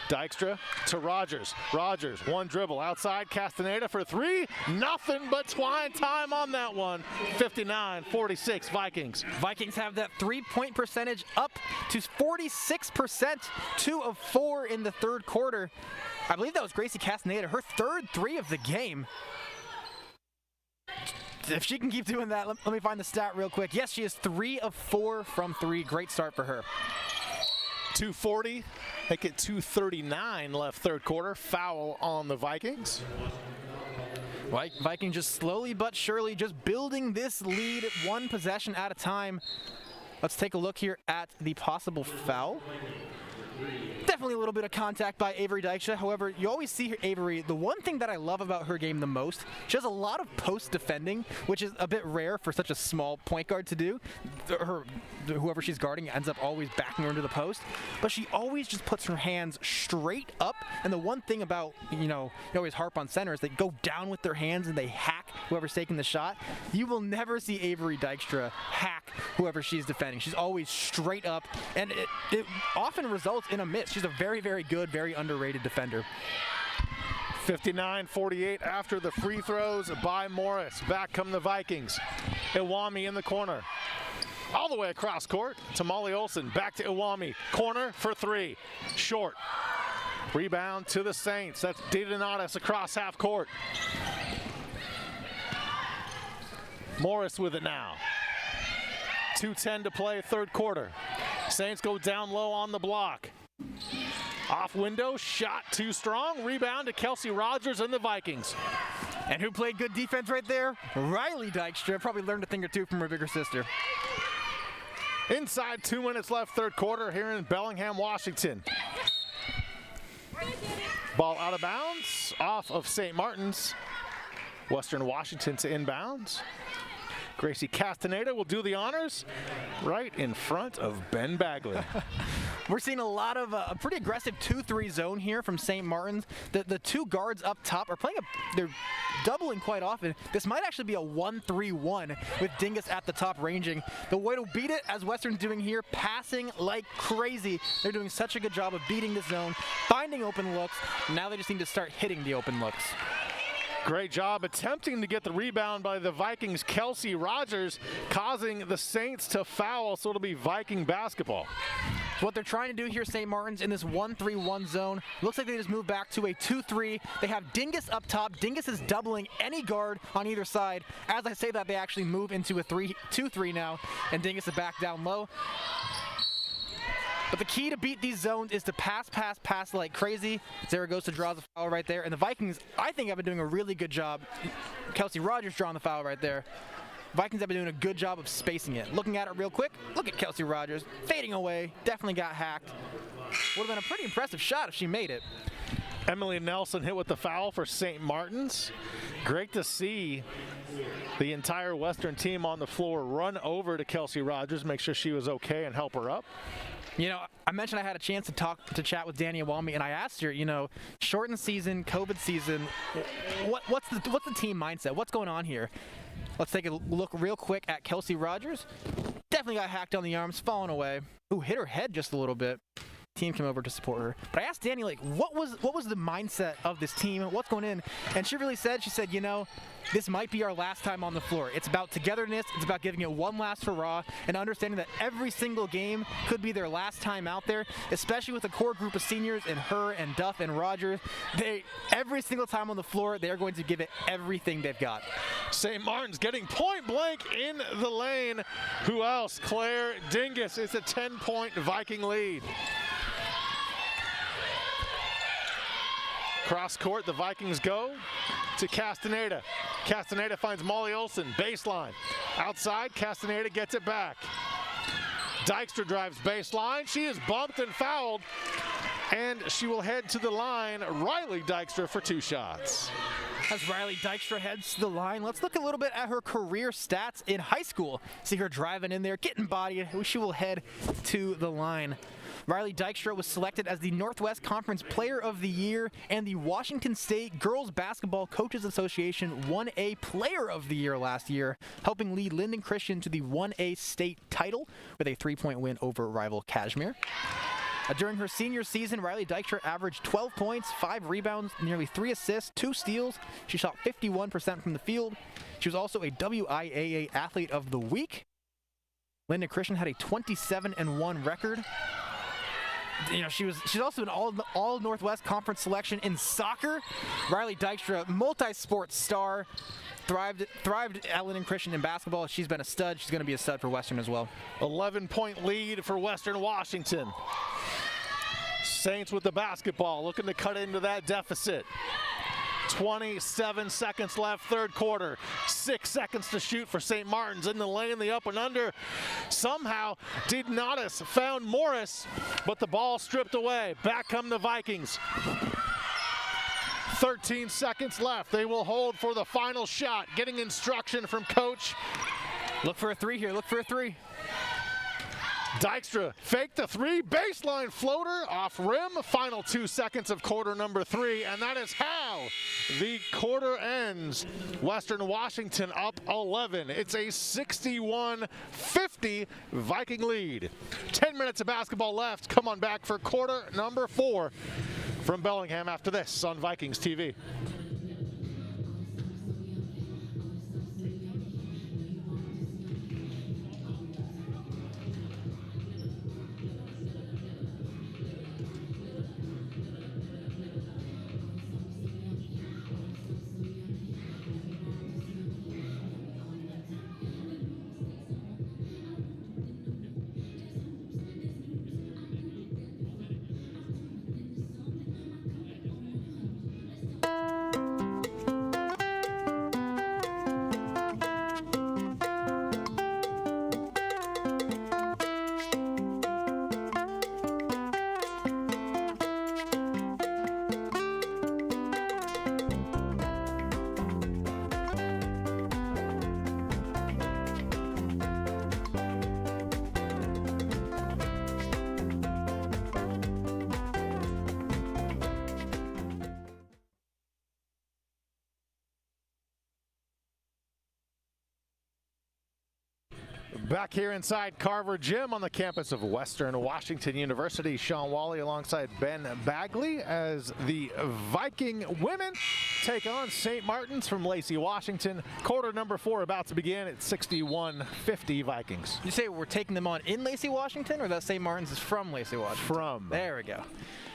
Dykstra to Rogers. Rogers, one dribble outside. Castaneda for three. Nothing but twine time on that one. 59-46 Vikings. Vikings have that three-point percentage up to 46%. 2 of 4 in the third quarter. I believe that was Gracie Castaneda, her third three of the game. If she can keep doing that, let me find the stat real quick. Yes, she is 3 of 4 from 3. Great start for her. 2:40, make it 2:39 left third quarter. Foul on the Vikings. Vikings just slowly but surely just building this lead one possession at a time. Let's take a look here at the possible foul. Definitely a little bit of contact by Avery Dykstra. However, you always see her, Avery, the one thing that I love about her game the most, she has a lot of post defending, which is a bit rare for such a small point guard to do. Whoever she's guarding ends up always backing her into the post, but she always just puts her hands straight up. And the one thing about, you always harp on centers, they go down with their hands and they hack whoever's taking the shot. You will never see Avery Dykstra hack whoever she's defending. She's always straight up, and it often results in a miss. She's a very, very good, very underrated defender. 59-48 after the free throws by Morris. Back come the Vikings. Iwami in the corner. All the way across court to Molly Olsen. Back to Iwami. Corner for three. Short. Rebound to the Saints. That's DeDonatis across half court. Morris with it now. 2:10 to play third quarter. Saints go down low on the block. Off window, shot too strong. Rebound to Kelsey Rogers and the Vikings. And who played good defense right there? Riley Dykstra. Probably learned a thing or two from her bigger sister. Inside 2 minutes left third quarter here in Bellingham, Washington. Ball out of bounds, off of St. Martin's. Western Washington to inbounds. Gracie Castaneda will do the honors right in front of Ben Bagley. We're seeing a lot of a pretty aggressive 2-3 zone here from St. Martin's. The two guards up top are playing they're doubling quite often. This might actually be a 1-3-1 with Dingus at the top ranging. The way to beat it, as Western's doing here, passing like crazy. They're doing such a good job of beating the zone, finding open looks. Now they just need to start hitting the open looks. Great job attempting to get the rebound by the Vikings' Kelsey Rogers, causing the Saints to foul, so it'll be Viking basketball. So what they're trying to do here, St. Martin's, in this 1-3-1 zone, looks like they just moved back to a 2-3. They have Dingus up top. Dingus is doubling any guard on either side. As I say that, they actually move into a 2-3 now, and Dingus is back down low. But the key to beat these zones is to pass like crazy. Zaragoza draws a foul right there. And the Vikings, I think, have been doing a really good job. Kelsey Rogers drawing the foul right there. Vikings have been doing a good job of spacing it. Looking at it real quick, look at Kelsey Rogers. Fading away, definitely got hacked. Would have been a pretty impressive shot if she made it. Emily Nelson hit with the foul for St. Martin's. Great to see the entire Western team on the floor run over to Kelsey Rogers, make sure she was okay and help her up. I mentioned I had a chance to chat with Danny Iwami, and I asked her, shortened season, COVID season, what's the team mindset? What's going on here? Let's take a look real quick at Kelsey Rogers. Definitely got hacked on the arms, falling away. Ooh, hit her head just a little bit. Team came over to support her. But I asked Danny, what was the mindset of this team? What's going in? And she really said, this might be our last time on the floor. It's about togetherness. It's about giving it one last hurrah and understanding that every single game could be their last time out there, especially with a core group of seniors and her and Duff and Rogers. Every single time on the floor, they are going to give it everything they've got. St. Martin's getting point blank in the lane. Who else? Claire Dingus. It's a 10-point Viking lead. Cross court, the Vikings go to Castaneda. Castaneda finds Molly Olsen, baseline. Outside, Castaneda gets it back. Dykstra drives baseline. She is bumped and fouled. And she will head to the line, Riley Dykstra, for 2 shots. As Riley Dykstra heads to the line, let's look a little bit at her career stats in high school. See her driving in there, getting bodied. She will head to the line. Riley Dykstra was selected as the Northwest Conference Player of the Year and the Washington State Girls Basketball Coaches Association 1A Player of the Year last year, helping lead Linden Christian to the 1A state title with a 3-point win over rival Kashmir. During her senior season, Riley Dykstra averaged 12 points, 5 rebounds, nearly 3 assists, 2 steals. She shot 51% from the field. She was also a WIAA Athlete of the Week. Linden Christian had a 27-1 record. You know, she's also an all Northwest Conference selection in soccer. Riley Dykstra, multi-sport star, thrived at Linden Christian in basketball. She's been a stud. She's going to be a stud for Western as well. 11-point lead for Western Washington. Saints with the basketball, looking to cut into that deficit. 27 seconds left, third quarter. 6 seconds to shoot for St. Martin's in the lane, the up and under. Somehow, Didnatis found Morris, but the ball stripped away. Back come the Vikings. 13 seconds left. They will hold for the final shot. Getting instruction from coach. Look for a 3 here, look for a 3. Dykstra faked the 3, baseline floater off rim. Final 2 seconds of quarter number 3, and that is how the quarter ends. Western Washington up 11. It's a 61-50 Viking lead. 10 minutes of basketball left. Come on back for quarter number 4 from Bellingham after this on Vikings TV. Back here inside Carver Gym on the campus of Western Washington University, Shawn Walli alongside Ben Bagley as the Viking women take on St. Martin's from Lacey, Washington. Quarter number 4 about to begin at 61-50 Vikings. You say we're taking them on in Lacey, Washington, or that St. Martin's is from Lacey, Washington? From. There we go.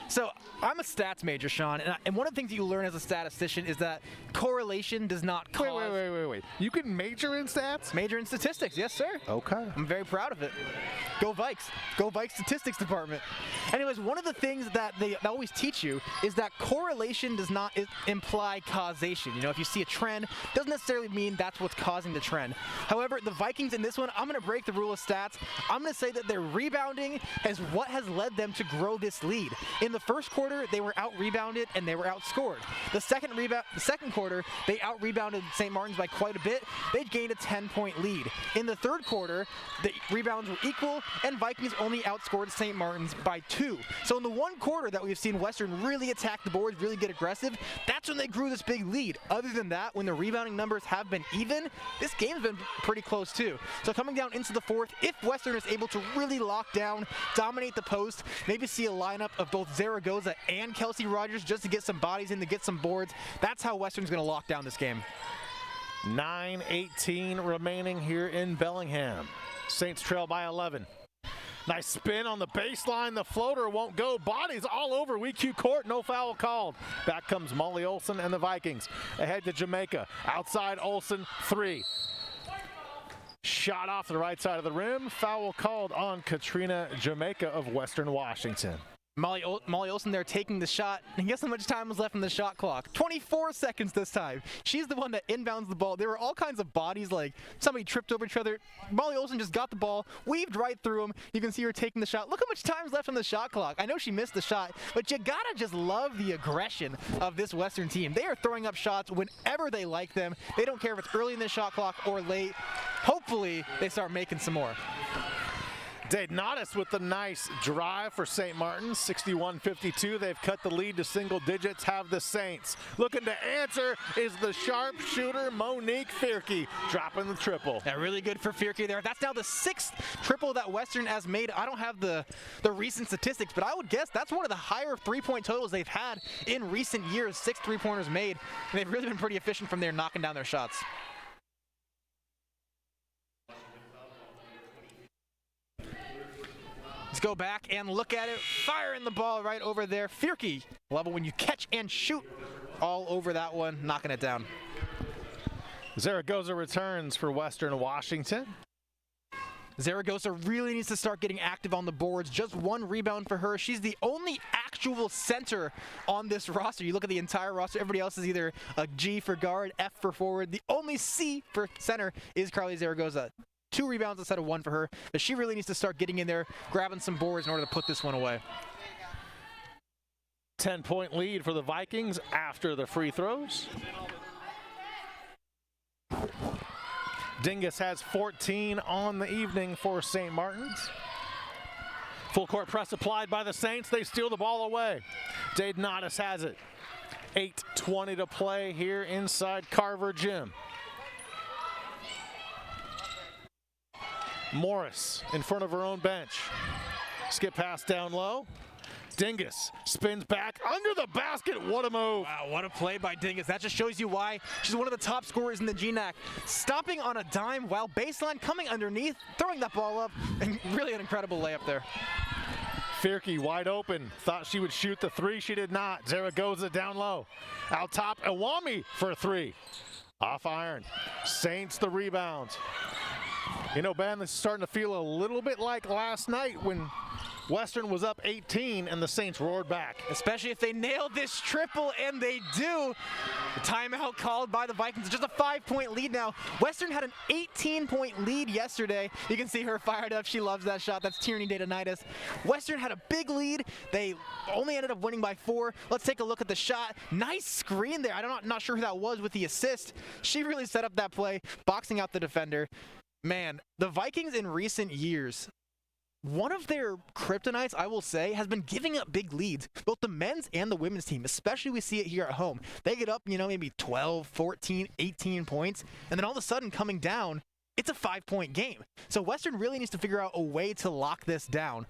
So I'm a stats major, Shawn, and one of the things that you learn as a statistician is that correlation does not cause... Wait. You can major in stats? Major in statistics, yes, sir. Okay. I'm very proud of it. Go Vikes. Go Vikes statistics department. Anyways, one of the things that they always teach you is that correlation does not imply causation. You know, if you see a trend, doesn't necessarily mean that's what's causing the trend. However, the Vikings in this one, I'm going to break the rule of stats. I'm going to say that their rebounding is what has led them to grow this lead. In the first quarter, they were out-rebounded and they were outscored. The second quarter, they out-rebounded St. Martin's by quite a bit. They gained a 10-point lead. In the third quarter, the rebounds were equal, and Vikings only outscored St. Martin's by 2. So in the one quarter that we've seen Western really attack the boards, really get aggressive, that's when they grew this big lead. Other than that, when the rebounding numbers have been even, this game's been pretty close too. So coming down into the fourth, if Western is able to really lock down, dominate the post, maybe see a lineup of both Zaragoza and Kelsey Rogers just to get some bodies in, to get some boards, that's how Western's going to lock down this game. 9:18 remaining here in Bellingham. Saints trail by 11. Nice spin on the baseline. The floater won't go. Bodies all over WECU Court. No foul called. Back comes Molly Olson and the Vikings. Ahead to Jamaica. Outside Olson, 3. Shot off the right side of the rim. Foul called on Katrina Jamaica of Western Washington. Molly Olsen there taking the shot, and guess how much time was left in the shot clock? 24 seconds this time. She's the one that inbounds the ball. There were all kinds of bodies, like somebody tripped over each other. Molly Olsen just got the ball, weaved right through them. You can see her taking the shot. Look how much time's left on the shot clock. I know she missed the shot, but you gotta just love the aggression of this Western team. They are throwing up shots whenever they like them. They don't care if it's early in the shot clock or late. Hopefully, they start making some more. Daynatis with the nice drive for St. Martin's, 61-52. They've cut the lead to single digits, have the Saints. Looking to answer is the sharpshooter Monique Fierke, dropping the triple. Yeah, really good for Fierke there. That's now the 6th triple that Western has made. I don't have the recent statistics, but I would guess that's one of the higher three-point totals they've had in recent years. 6 three-pointers made, and they've really been pretty efficient from there, knocking down their shots. Let's go back and look at it. Firing the ball right over there. Fierke, level when you catch and shoot all over that one, knocking it down. Zaragoza returns for Western Washington. Zaragoza really needs to start getting active on the boards. Just 1 rebound for her. She's the only actual center on this roster. You look at the entire roster, everybody else is either a G for guard, F for forward. The only C for center is Carly Zaragoza. 2 rebounds instead of 1 for her, but she really needs to start getting in there, grabbing some boards in order to put this one away. 10-point lead for the Vikings after the free throws. Dingus has 14 on the evening for St. Martin's. Full court press applied by the Saints. They steal the ball away. Daynatis has it. 8:20 to play here inside Carver Gym. Morris in front of her own bench. Skip pass down low. Dingus spins back under the basket. What a move. Wow, what a play by Dingus. That just shows you why she's one of the top scorers in the GNAC. Stopping on a dime while baseline coming underneath, throwing that ball up, and really an incredible layup there. Fierke wide open. Thought she would shoot the 3. She did not. Zaragoza down low. Out top, Awami for a 3. Off iron. Saints the rebound. You know, Ben, this is starting to feel a little bit like last night when Western was up 18 and the Saints roared back. Especially if they nailed this triple, and they do. The timeout called by the Vikings. Just a 5-point lead now. Western had an 18-point lead yesterday. You can see her fired up. She loves that shot. That's Tierney Daynatis. Western had a big lead. They only ended up winning by 4. Let's take a look at the shot. Nice screen there. I'm not sure who that was with the assist. She really set up that play, boxing out the defender. Man, the Vikings in recent years, one of their kryptonites, I will say, has been giving up big leads. Both the men's and the women's team, especially we see it here at home. They get up, maybe 12, 14, 18 points, and then all of a sudden coming down, it's a 5-point game. So Western really needs to figure out a way to lock this down.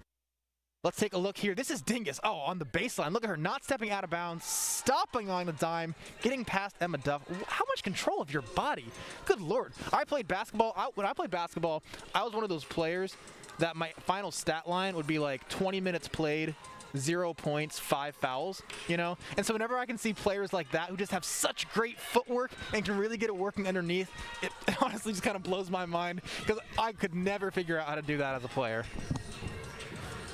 Let's take a look here. This is Dingus. Oh, on the baseline. Look at her not stepping out of bounds, stopping on a dime, getting past Emma Duff. How much control of your body? Good Lord. I played basketball. When I played basketball, I was one of those players that my final stat line would be like 20 minutes played, 0 points, 5 fouls, And so whenever I can see players like that who just have such great footwork and can really get it working underneath, it honestly just kind of blows my mind because I could never figure out how to do that as a player.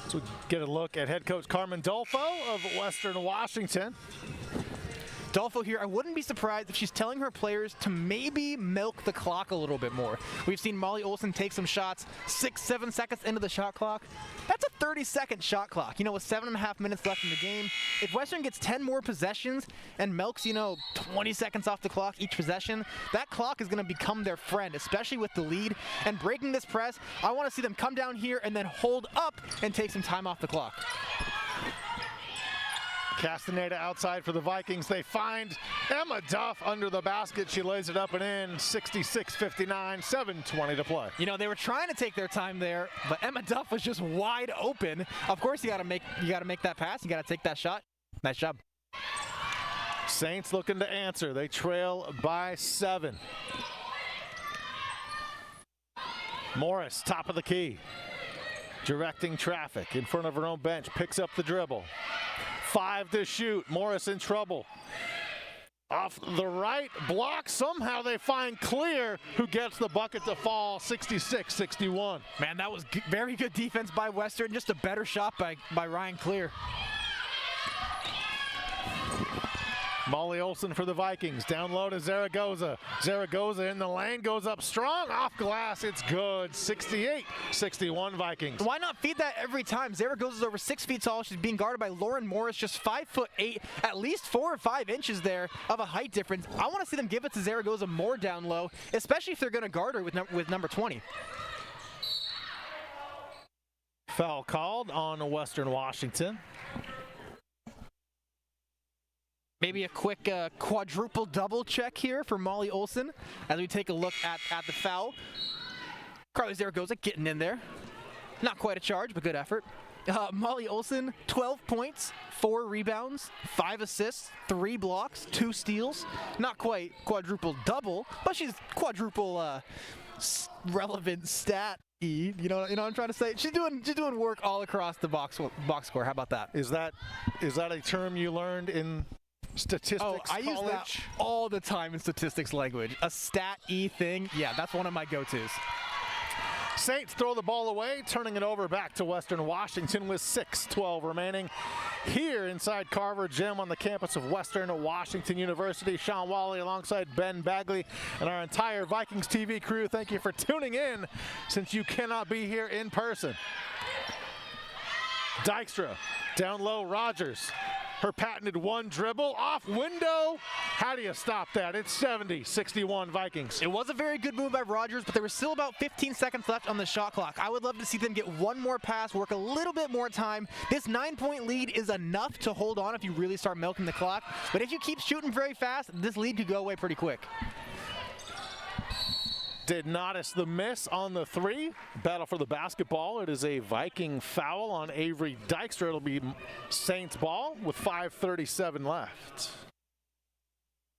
So we get a look at head coach Carmen Dolfo of Western Washington. Dolfo here, I wouldn't be surprised if she's telling her players to maybe milk the clock a little bit more. We've seen Molly Olsen take some shots 6-7 seconds into the shot clock. That's a 30-second shot clock, with 7.5 minutes left in the game. If Western gets 10 more possessions and milks, 20 seconds off the clock each possession, that clock is going to become their friend, especially with the lead. And breaking this press, I want to see them come down here and then hold up and take some time off the clock. Castaneda outside for the Vikings. They find Emma Duff under the basket. She lays it up and in. 66-59, 7:20 to play. They were trying to take their time there, but Emma Duff was just wide open. Of course, you got to make that pass. You got to take that shot. Nice job. Saints looking to answer. They trail by 7. Morris, top of the key, directing traffic in front of her own bench. Picks up the dribble. 5 to shoot. Morris in trouble. Off the right block, somehow they find Clear, who gets the bucket to fall 66-61. Man, that was very good defense by Western. Just a better shot by Ryan Clear. Molly Olson for the Vikings. Down low to Zaragoza. Zaragoza in the lane, goes up strong, off glass. It's good. 68-61 Vikings. Why not feed that every time? Zaragoza's over 6 feet tall. She's being guarded by Lauren Morris, just 5'8", at least 4 or 5 inches there of a height difference. I want to see them give it to Zaragoza more down low, especially if they're going to guard her with number 20. Foul called on Western Washington. Maybe a quick quadruple double check here for Molly Olson as we take a look at the foul. Carly Zaragoza getting in there. Not quite a charge, but good effort. Molly Olson, 12 points, 4 rebounds, 5 assists, 3 blocks, 2 steals. Not quite quadruple double, but she's quadruple relevant stat. You know what I'm trying to say? She's doing work all across the box score. How about that? Is that a term you learned in statistics I use that all the time in statistics language. A stat-y thing, yeah, that's one of my go-tos. Saints throw the ball away, turning it over back to Western Washington with 6:12 remaining. Here inside Carver Gym on the campus of Western Washington University, Shawn Walli alongside Ben Bagley and our entire Vikings TV crew. Thank you for tuning in since you cannot be here in person. Dykstra, down low, Rogers. Her patented one dribble off window. How do you stop that? It's 70-61 Vikings. It was a very good move by Rogers, but there was still about 15 seconds left on the shot clock. I would love to see them get one more pass, work a little bit more time. This 9-point lead is enough to hold on if you really start milking the clock. But if you keep shooting very fast, this lead could go away pretty quick. Did notice the miss on the 3. Battle for the basketball. It is a Viking foul on Avery Dykstra. It'll be Saints ball with 5:37 left.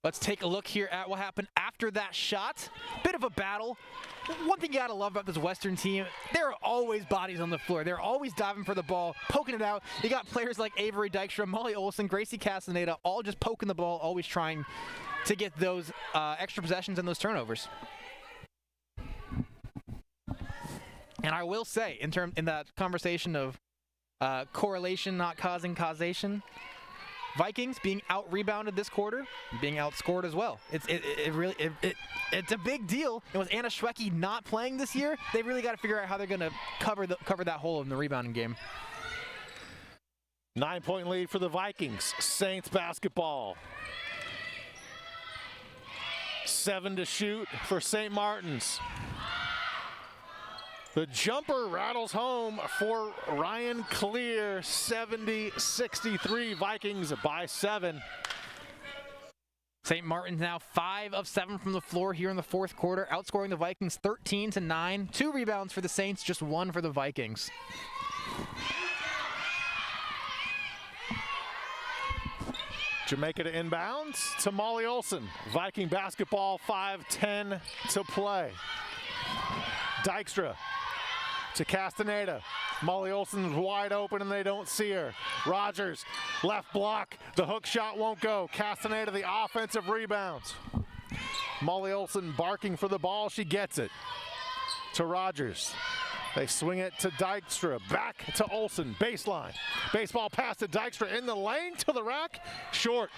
Let's take a look here at what happened after that shot. Bit of a battle. One thing you gotta love about this Western team, there are always bodies on the floor. They're always diving for the ball, poking it out. You got players like Avery Dykstra, Molly Olson, Gracie Castaneda, all just poking the ball, always trying to get those extra possessions and those turnovers. And I will say, in that conversation of correlation not causing causation, Vikings being out-rebounded this quarter, being outscored as well. It's a big deal. And with Anna Schwecke not playing this year, they really got to figure out how they're going to cover that hole in the rebounding game. 9-point lead for the Vikings. Saints basketball. 7 to shoot for St. Martin's. The jumper rattles home for Ryan Clear. 70-63 Vikings by 7. St. Martin's now 5 of 7 from the floor here in the fourth quarter, outscoring the Vikings 13-9. 2 rebounds for the Saints, just 1 for the Vikings. Jamaica to inbounds to Molly Olson. Viking basketball, 5:10 to play. Dykstra to Castaneda. Molly Olson's wide open and they don't see her. Rogers, left block. The hook shot won't go. Castaneda, the offensive rebounds. Molly Olson barking for the ball. She gets it to Rogers. They swing it to Dykstra. Back to Olson. Baseline. Baseball pass to Dykstra in the lane to the rack. Short.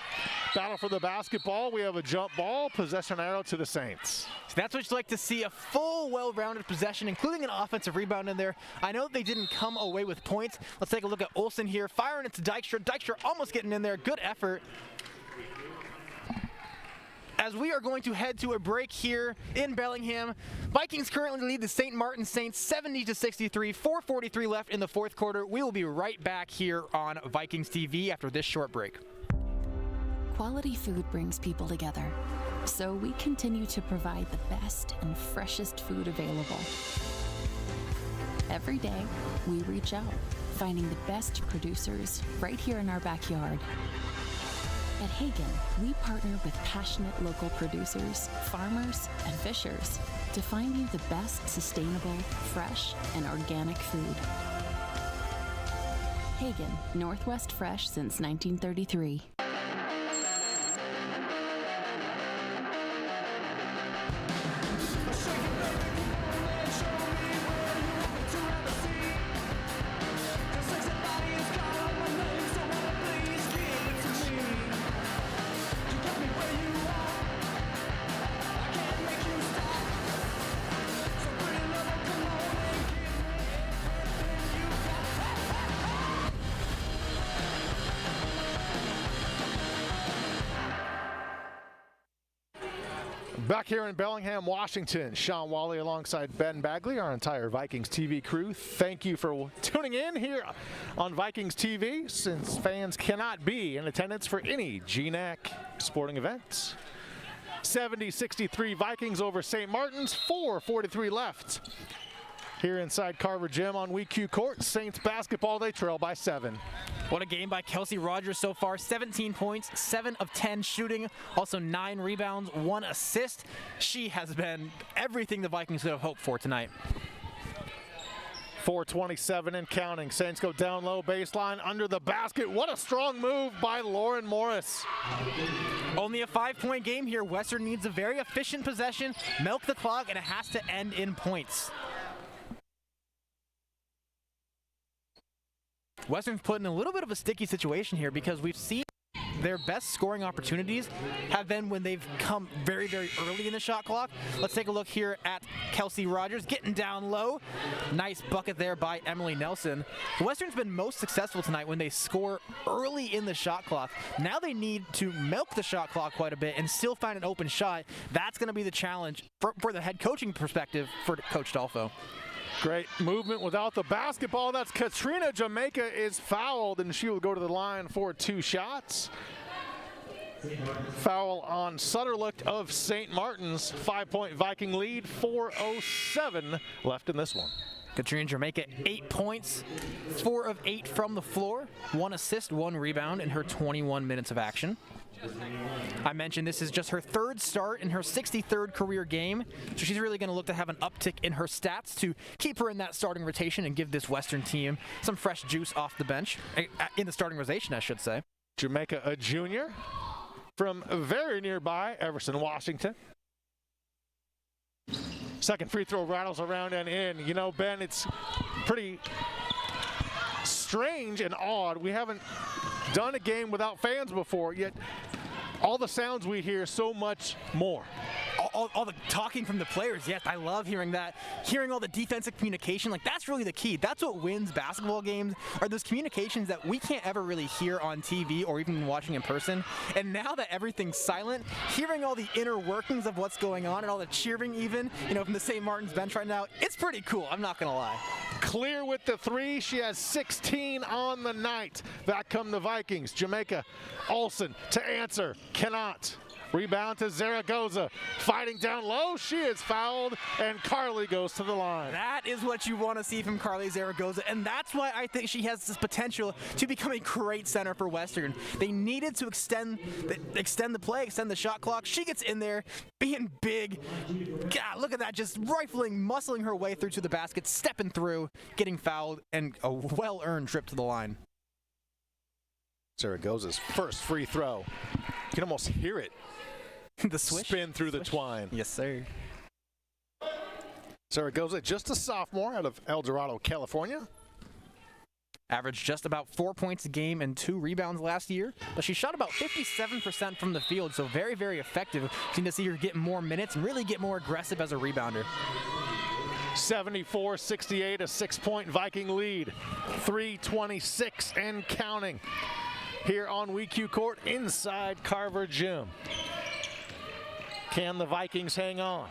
Battle for the basketball. We have a jump ball. Possession arrow to the Saints. So that's what you'd like to see, a full, well-rounded possession, including an offensive rebound in there. I know they didn't come away with points. Let's take a look at Olson here. Firing it to Dykstra. Dykstra almost getting in there. Good effort. As we are going to head to a break here in Bellingham, Vikings currently lead the St. Martin Saints 70-63, 4:43 left in the fourth quarter. We will be right back here on Vikings TV after this short break. Quality food brings people together, so we continue to provide the best and freshest food available. Every day, we reach out, finding the best producers right here in our backyard. At Hagen, we partner with passionate local producers, farmers, and fishers to find you the best sustainable, fresh, and organic food. Hagen, Northwest Fresh since 1933. Back here in Bellingham, Washington, Shawn, Walli alongside Ben Bagley, our entire Vikings TV crew. Thank you for tuning in here on Vikings TV, since fans cannot be in attendance for any GNAC sporting events. 70-63 Vikings over St. Martin's, 4:43 left. Here inside Carver Gym on WECU Court, Saints basketball, they trail by 7. What a game by Kelsey Rogers so far. 17 points, 7 of 10 shooting, also 9 rebounds, 1 assist. She has been everything the Vikings could have hoped for tonight. 4:27 and counting. Saints go down low, baseline, under the basket. What a strong move by Lauren Morris. Only a 5-point game here. Western needs a very efficient possession, milk the clock, and it has to end in points. Western's put in a little bit of a sticky situation here because we've seen their best scoring opportunities have been when they've come very, very early in the shot clock. Let's take a look here at Kelsey Rogers getting down low. Nice bucket there by Emily Nelson. Western's been most successful tonight when they score early in the shot clock. Now they need to milk the shot clock quite a bit and still find an open shot. That's going to be the challenge for the head coaching perspective for Coach Dolfo. Great movement without the basketball. That's Katrina. Jamaica is fouled, and she will go to the line for 2 shots. Foul on Sutterlicht of St. Martin's. 5-point Viking lead, 4:07 left in this one. Katrina Jamaica, 8 points, 4 of 8 from the floor, 1 assist, 1 rebound in her 21 minutes of action. I mentioned this is just her 3rd start in her 63rd career game, so she's really going to look to have an uptick in her stats to keep her in that starting rotation and give this Western team some fresh juice off the bench, in the starting rotation, I should say. Jamaica, a junior from very nearby Everson, Washington. Second free throw rattles around and in. You know, Ben, it's pretty strange and odd. We haven't done a game without fans before, yet all the sounds we hear, so much more. All the talking from the players, yes, I love hearing that. Hearing all the defensive communication, like that's really the key. That's what wins basketball games, are those communications that we can't ever really hear on TV or even watching in person. And now that everything's silent, hearing all the inner workings of what's going on and all the cheering even, you know, from the St. Martin's bench right now, it's pretty cool, I'm not gonna lie. Clear with the 3, she has 16 on the night. Back come the Vikings. Jamaica Olsen to answer, cannot. Rebound to Zaragoza, fighting down low, she is fouled, and Carly goes to the line. That is what you want to see from Carly Zaragoza, and that's why I think she has this potential to become a great center for Western. They needed to extend the play, extend the shot clock. She gets in there, being big. God, look at that, just rifling, muscling her way through to the basket, stepping through, getting fouled, and a well-earned trip to the line. Zaragoza's first free throw. You can almost hear it. The swish. Spin through the twine. Yes, sir. Zaragoza, just a sophomore out of El Dorado, California. Averaged just about 4 points a game and 2 rebounds last year, but she shot about 57% from the field, so very, very effective. Seem to see her get more minutes and really get more aggressive as a rebounder. 74-68, a 6-point Viking lead. 3:26 and counting here on WECU Court inside Carver Gym. Can the Vikings hang on?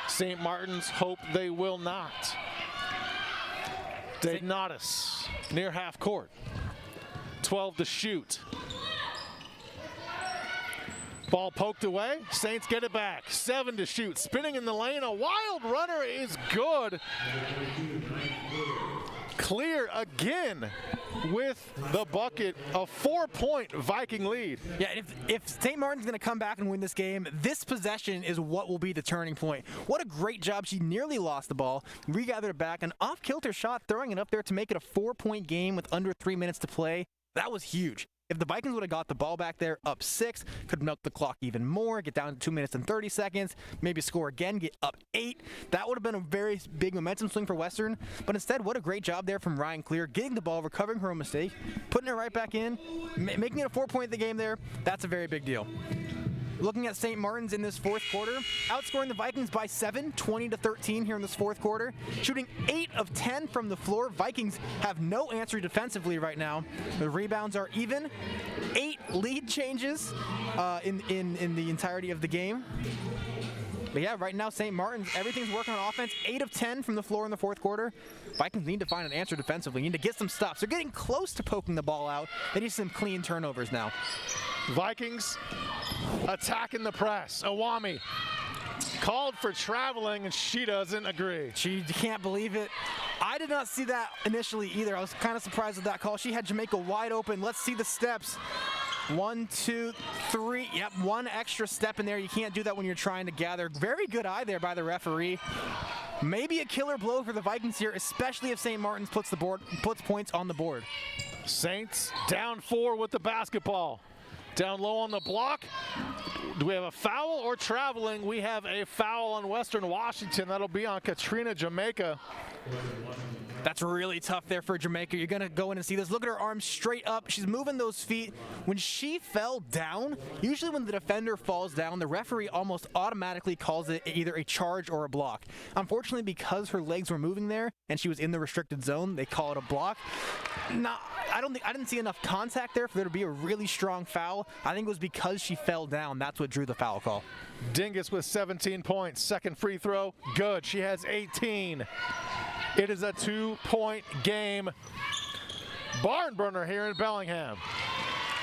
St. Martin's hope they will not. Dagnatis near half court. 12 to shoot. Ball poked away. Saints get it back. 7 to shoot. Spinning in the lane. A wild runner is good. Clear again with the bucket. A 4-point Viking lead. Yeah, if St. Martin's going to come back and win this game, this possession is what will be the turning point. What a great job. She nearly lost the ball, regathered it back, an off-kilter shot, throwing it up there to make it a 4-point game with under 3 minutes to play. That was huge. If the Vikings would have got the ball back there up 6, could milk the clock even more, get down to 2 minutes and 30 seconds, maybe score again, get up 8. That would have been a very big momentum swing for Western. But instead, what a great job there from Ryan Clear, getting the ball, recovering her own mistake, putting it right back in, making it a 4-point the game there. That's a very big deal. Looking at St. Martin's in this fourth quarter, outscoring the Vikings by 7, 20-13 here in this fourth quarter. Shooting 8 of 10 from the floor. Vikings have no answer defensively right now. The rebounds are even. 8 lead changes in the entirety of the game. But yeah, right now St. Martin's, everything's working on offense. 8 of 10 from the floor in the fourth quarter. Vikings need to find an answer defensively. Need to get some stops. They're getting close to poking the ball out. They need some clean turnovers now. Vikings attacking the press. Awami called for traveling, and she doesn't agree. She can't believe it. I did not see that initially either. I was kind of surprised with that call. She had Jamaica wide open. Let's see the steps. 1, 2, 3. Yep, one extra step in there. You can't do that when you're trying to gather. Very good eye there by the referee. Maybe a killer blow for the Vikings here, especially if St. Martin's puts points on the board. Saints down 4 with the basketball. Down low on the block. Do we have a foul or traveling? We have a foul on Western Washington. That'll be on Katrina Jamaica. That's really tough there for Jamaica. You're going to go in and see this. Look at her arms straight up. She's moving those feet. When she fell down, usually when the defender falls down, the referee almost automatically calls it either a charge or a block. Unfortunately, because her legs were moving there and she was in the restricted zone, they call it a block. I didn't see enough contact there for there to be a really strong foul. I think it was because she fell down. That's what drew the foul call. Dingus with 17 points. Second free throw, good. She has 18. It is a 2-point game. Barn burner here in Bellingham.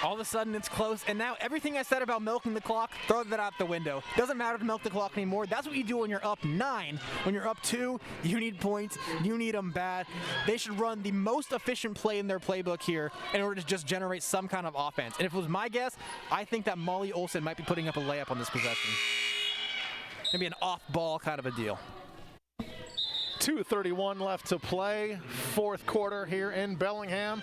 All of a sudden it's close, and now everything I said about milking the clock, throw that out the window. Doesn't matter to milk the clock anymore. That's what you do when you're up 9. When you're up 2, you need points. You need them bad. They should run the most efficient play in their playbook here in order to just generate some kind of offense. And if it was my guess, I think that Molly Olsen might be putting up a layup on this possession. Maybe an off-ball kind of a deal. 2:31 left to play. Fourth quarter here in Bellingham.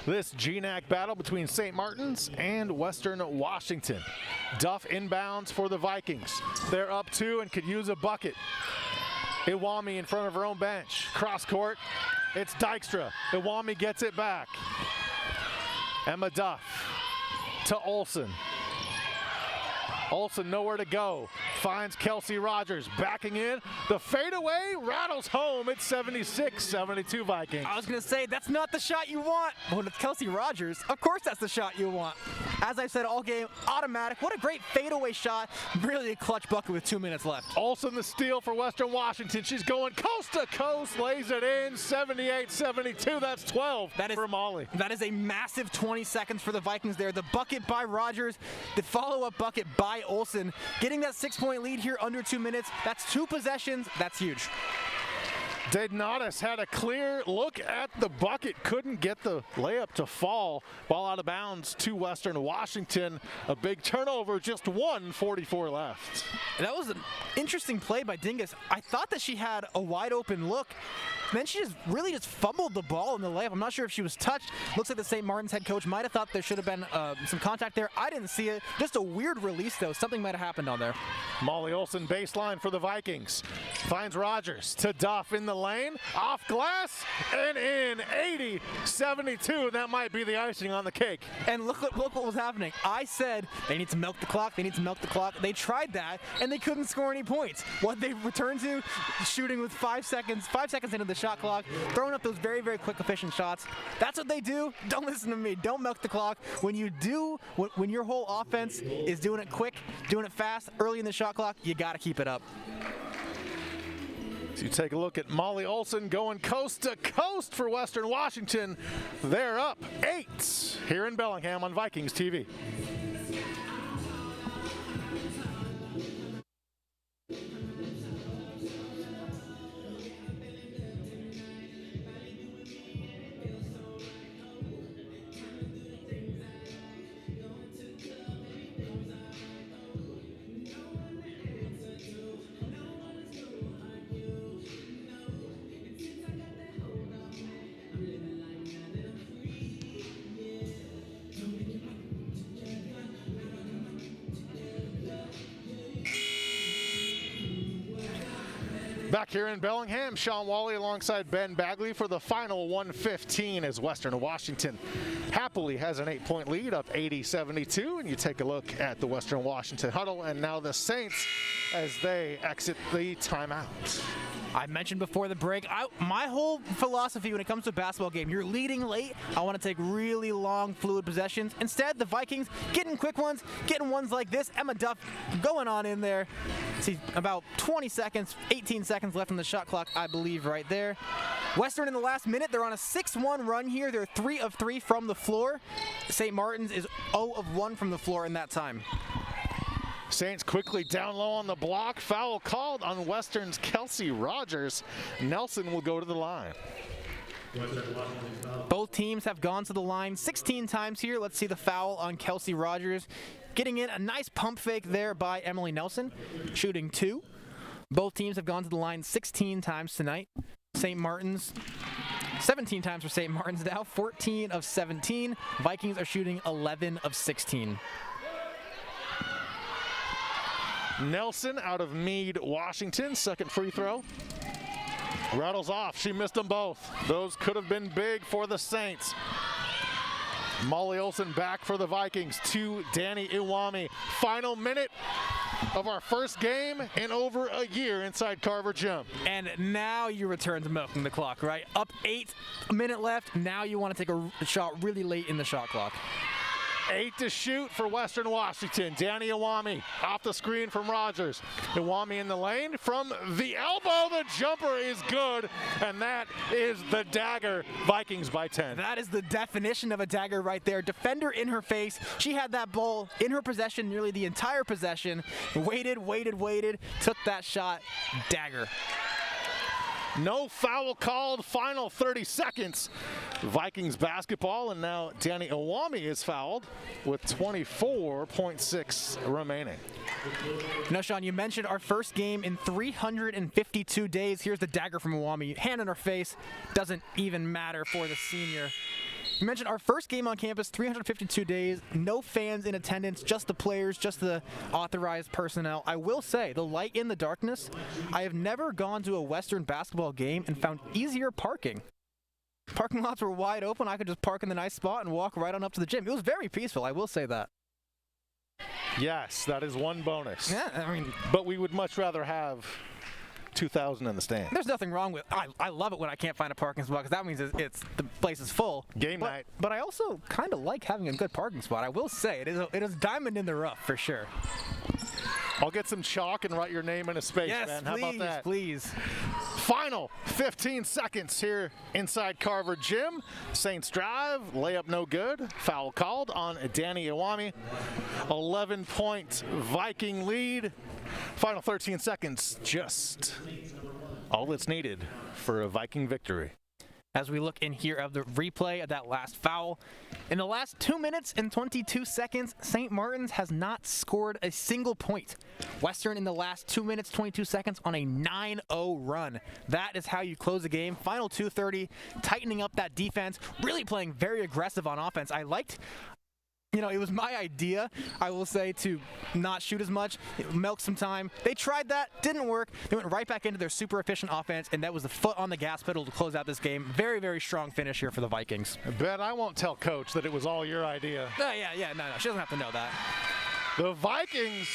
This GNAC battle between St. Martin's and Western Washington. Duff inbounds for the Vikings. They're up 2 and could use a bucket. Iwami in front of her own bench. Cross court. It's Dykstra. Iwami gets it back. Emma Duff to Olsen. Olsen nowhere to go. Finds Kelsey Rogers backing in. The fadeaway rattles home. It's 76-72 Vikings. I was going to say, that's not the shot you want. When it's Kelsey Rogers, of course that's the shot you want. As I've said all game, automatic. What a great fadeaway shot. Really a clutch bucket with 2 minutes left. Olsen the steal for Western Washington. She's going coast to coast. Lays it in. 78-72. That's 12 for Molly. That is a massive 20 seconds for the Vikings there. The bucket by Rogers. The follow-up bucket by Olsen. Getting that 6-point lead here under 2 minutes. That's 2 possessions. That's huge. Dagnatis had a clear look at the bucket. Couldn't get the layup to fall. Ball out of bounds to Western Washington. A big turnover. Just 1:44 left. That was an interesting play by Dingus. I thought that she had a wide open look. Then she just fumbled the ball in the layup. I'm not sure if she was touched. Looks like the St. Martin's head coach might have thought there should have been some contact there. I didn't see it. Just a weird release, though. Something might have happened on there. Molly Olsen baseline for the Vikings. Finds Rogers to Duff in the lane. Off glass and in. 80-72. That might be the icing on the cake. And look what was happening. I said they need to milk the clock. They need to milk the clock. They tried that, and they couldn't score any points. What they returned to, shooting with 5 seconds into the shot clock, throwing up those very, very quick, efficient shots. That's what they do. Don't listen to me. Don't milk the clock. When you do, when your whole offense is doing it quick, doing it fast, early in the shot clock, you got to keep it up. So you take a look at Molly Olsen going coast to coast for Western Washington. They're up 8 here in Bellingham on Vikings TV. Back here in Bellingham, Shawn Walli alongside Ben Bagley for the final 1:15 as Western Washington happily has an 8-point lead up 80-72. And you take a look at the Western Washington huddle and now the Saints as they exit the timeout. I mentioned before the break, my whole philosophy when it comes to a basketball game, you're leading late, I want to take really long, fluid possessions. Instead, the Vikings getting quick ones, getting ones like this. Emma Duff going on in there. See, about 20 seconds, 18 seconds left on the shot clock, I believe, right there. Western in the last minute, they're on a 6-1 run here. They're 3 of 3 from the floor. St. Martin's is 0 of 1 from the floor in that time. Saints quickly down low on the block. Foul called on Western's Kelsey Rogers. Nelson will go to the line. Both teams have gone to the line 16 times here. Let's see the foul on Kelsey Rogers. Getting in a nice pump fake there by Emily Nelson, shooting 2. Both teams have gone to the line 16 times tonight. St. Martin's 17 times for St. Martin's now, 14 of 17. Vikings are shooting 11 of 16. Nelson out of Meade, Washington. Second free throw. Rattles off. She missed them both. Those could have been big for the Saints. Molly Olson back for the Vikings to Danny Iwami. Final minute of our first game in over a year inside Carver Gym. And now you return to milking the clock, right? Up 8, a minute left. Now you want to take a shot really late in the shot clock. 8 to shoot for Western Washington. Danny Iwami off the screen from Rogers. Iwami in the lane from the elbow. The jumper is good, and that is the dagger. Vikings by 10. That is the definition of a dagger right there. Defender in her face. She had that ball in her possession nearly the entire possession. Waited, took that shot. Dagger. No foul called, final 30 seconds. Vikings basketball, and now Danny Iwami is fouled with 24.6 remaining. Now, Shawn, you mentioned our first game in 352 days. Here's the dagger from Iwami. Hand in her face. Doesn't even matter for the senior. You mentioned our first game on campus, 352 days, no fans in attendance, just the players, just the authorized personnel. I will say, the light in the darkness, I have never gone to a Western basketball game and found easier parking. Parking lots were wide open. I could just park in the nice spot and walk right on up to the gym. It was very peaceful, I will say that. Yes, that is one bonus. Yeah, I mean, but we would much rather have 2,000 in the stand. There's nothing wrong with I love it when I can't find a parking spot because that means it's the place is full. Game night. But I also kind of like having a good parking spot. I will say it is diamond in the rough for sure. I'll get some chalk and write your name in a space, yes, man. How about that? Please. Final 15 seconds here inside Carver Gym. Saints drive, layup no good. Foul called on Danny Iwami. 11-point Viking lead. Final 13 seconds, just all that's needed for a Viking victory. As we look in here of the replay of that last foul, in the last 2 minutes and 22 seconds, St. Martin's has not scored a single point. Western in the last 2 minutes, 22 seconds on a 9-0 run. That is how you close the game. Final 2:30, tightening up that defense, really playing very aggressive on offense. I liked, it was my idea, I will say, to not shoot as much, milk some time. They tried that, didn't work. They went right back into their super efficient offense, and that was the foot on the gas pedal to close out this game. Very, very strong finish here for the Vikings. Ben, I won't tell Coach that it was all your idea. No, no, she doesn't have to know that. The Vikings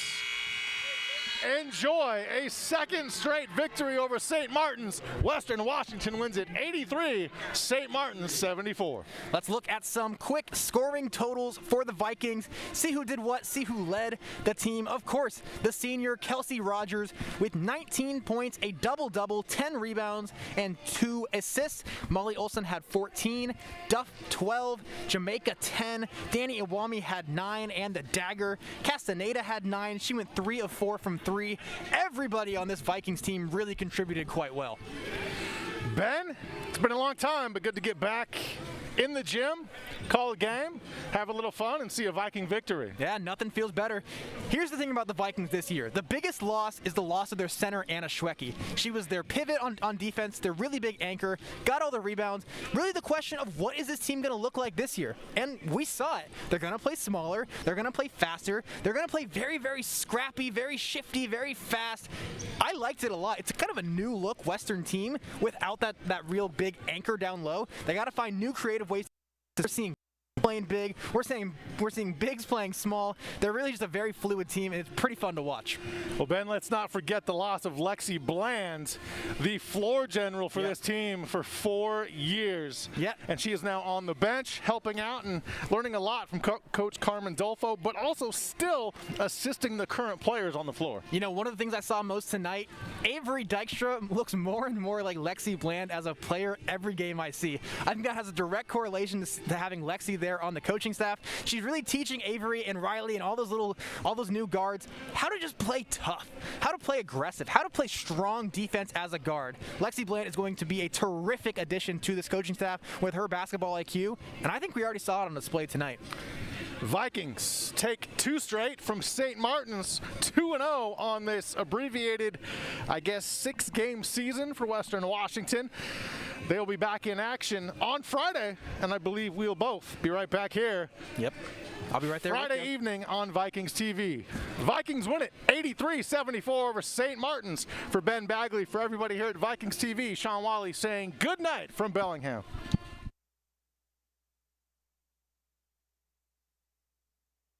enjoy a second straight victory over St. Martin's. Western Washington wins it 83, St. Martin's 74. Let's look at some quick scoring totals for the Vikings. See who did what, see who led the team. Of course, the senior Kelsey Rogers with 19 points, a double-double, 10 rebounds, and 2 assists. Molly Olson had 14, Duff 12, Jamaica 10, Danny Iwami had 9, and the dagger. Castaneda had 9. She went 3 of 4 from 3. Everybody on this Vikings team really contributed quite well. Ben, it's been a long time, but good to get back in the gym, call a game, have a little fun, and see a Viking victory. Yeah, nothing feels better. Here's the thing about the Vikings this year. The biggest loss is the loss of their center, Anna Schwecke. She was their pivot on defense, their really big anchor, got all the rebounds. Really the question of what is this team going to look like this year? And we saw it. They're going to play smaller. They're going to play faster. They're going to play very, very scrappy, very shifty, very fast. I liked it a lot. It's kind of a new look Western team without that real big anchor down low. They got to find new creative ways. We're seeing playing big. We're seeing bigs playing small. They're really just a very fluid team, and it's pretty fun to watch. Well, Ben, let's not forget the loss of Lexi Bland, the floor general for this team for 4 years. Yeah. And she is now on the bench, helping out and learning a lot from Coach Carmen Dolfo, but also still assisting the current players on the floor. You know, one of the things I saw most tonight, Avery Dykstra looks more and more like Lexi Bland as a player every game I see. I think that has a direct correlation to having Lexi there on the coaching staff. She's really teaching Avery and Riley and all those new guards how to just play tough, how to play aggressive, how to play strong defense as a guard. Lexi Bland is going to be a terrific addition to this coaching staff with her basketball IQ, and I think we already saw it on display tonight. Vikings take 2 straight from St. Martin's, 2-0 on this abbreviated, I guess, 6-game season for Western Washington. They'll be back in action on Friday, and I believe we'll both be right back here. Yep. I'll be right there. Friday evening on Vikings TV. Vikings win it 83-74 over St. Martin's. For Ben Bagley, for everybody here at Vikings TV, Shawn Walli saying good night from Bellingham.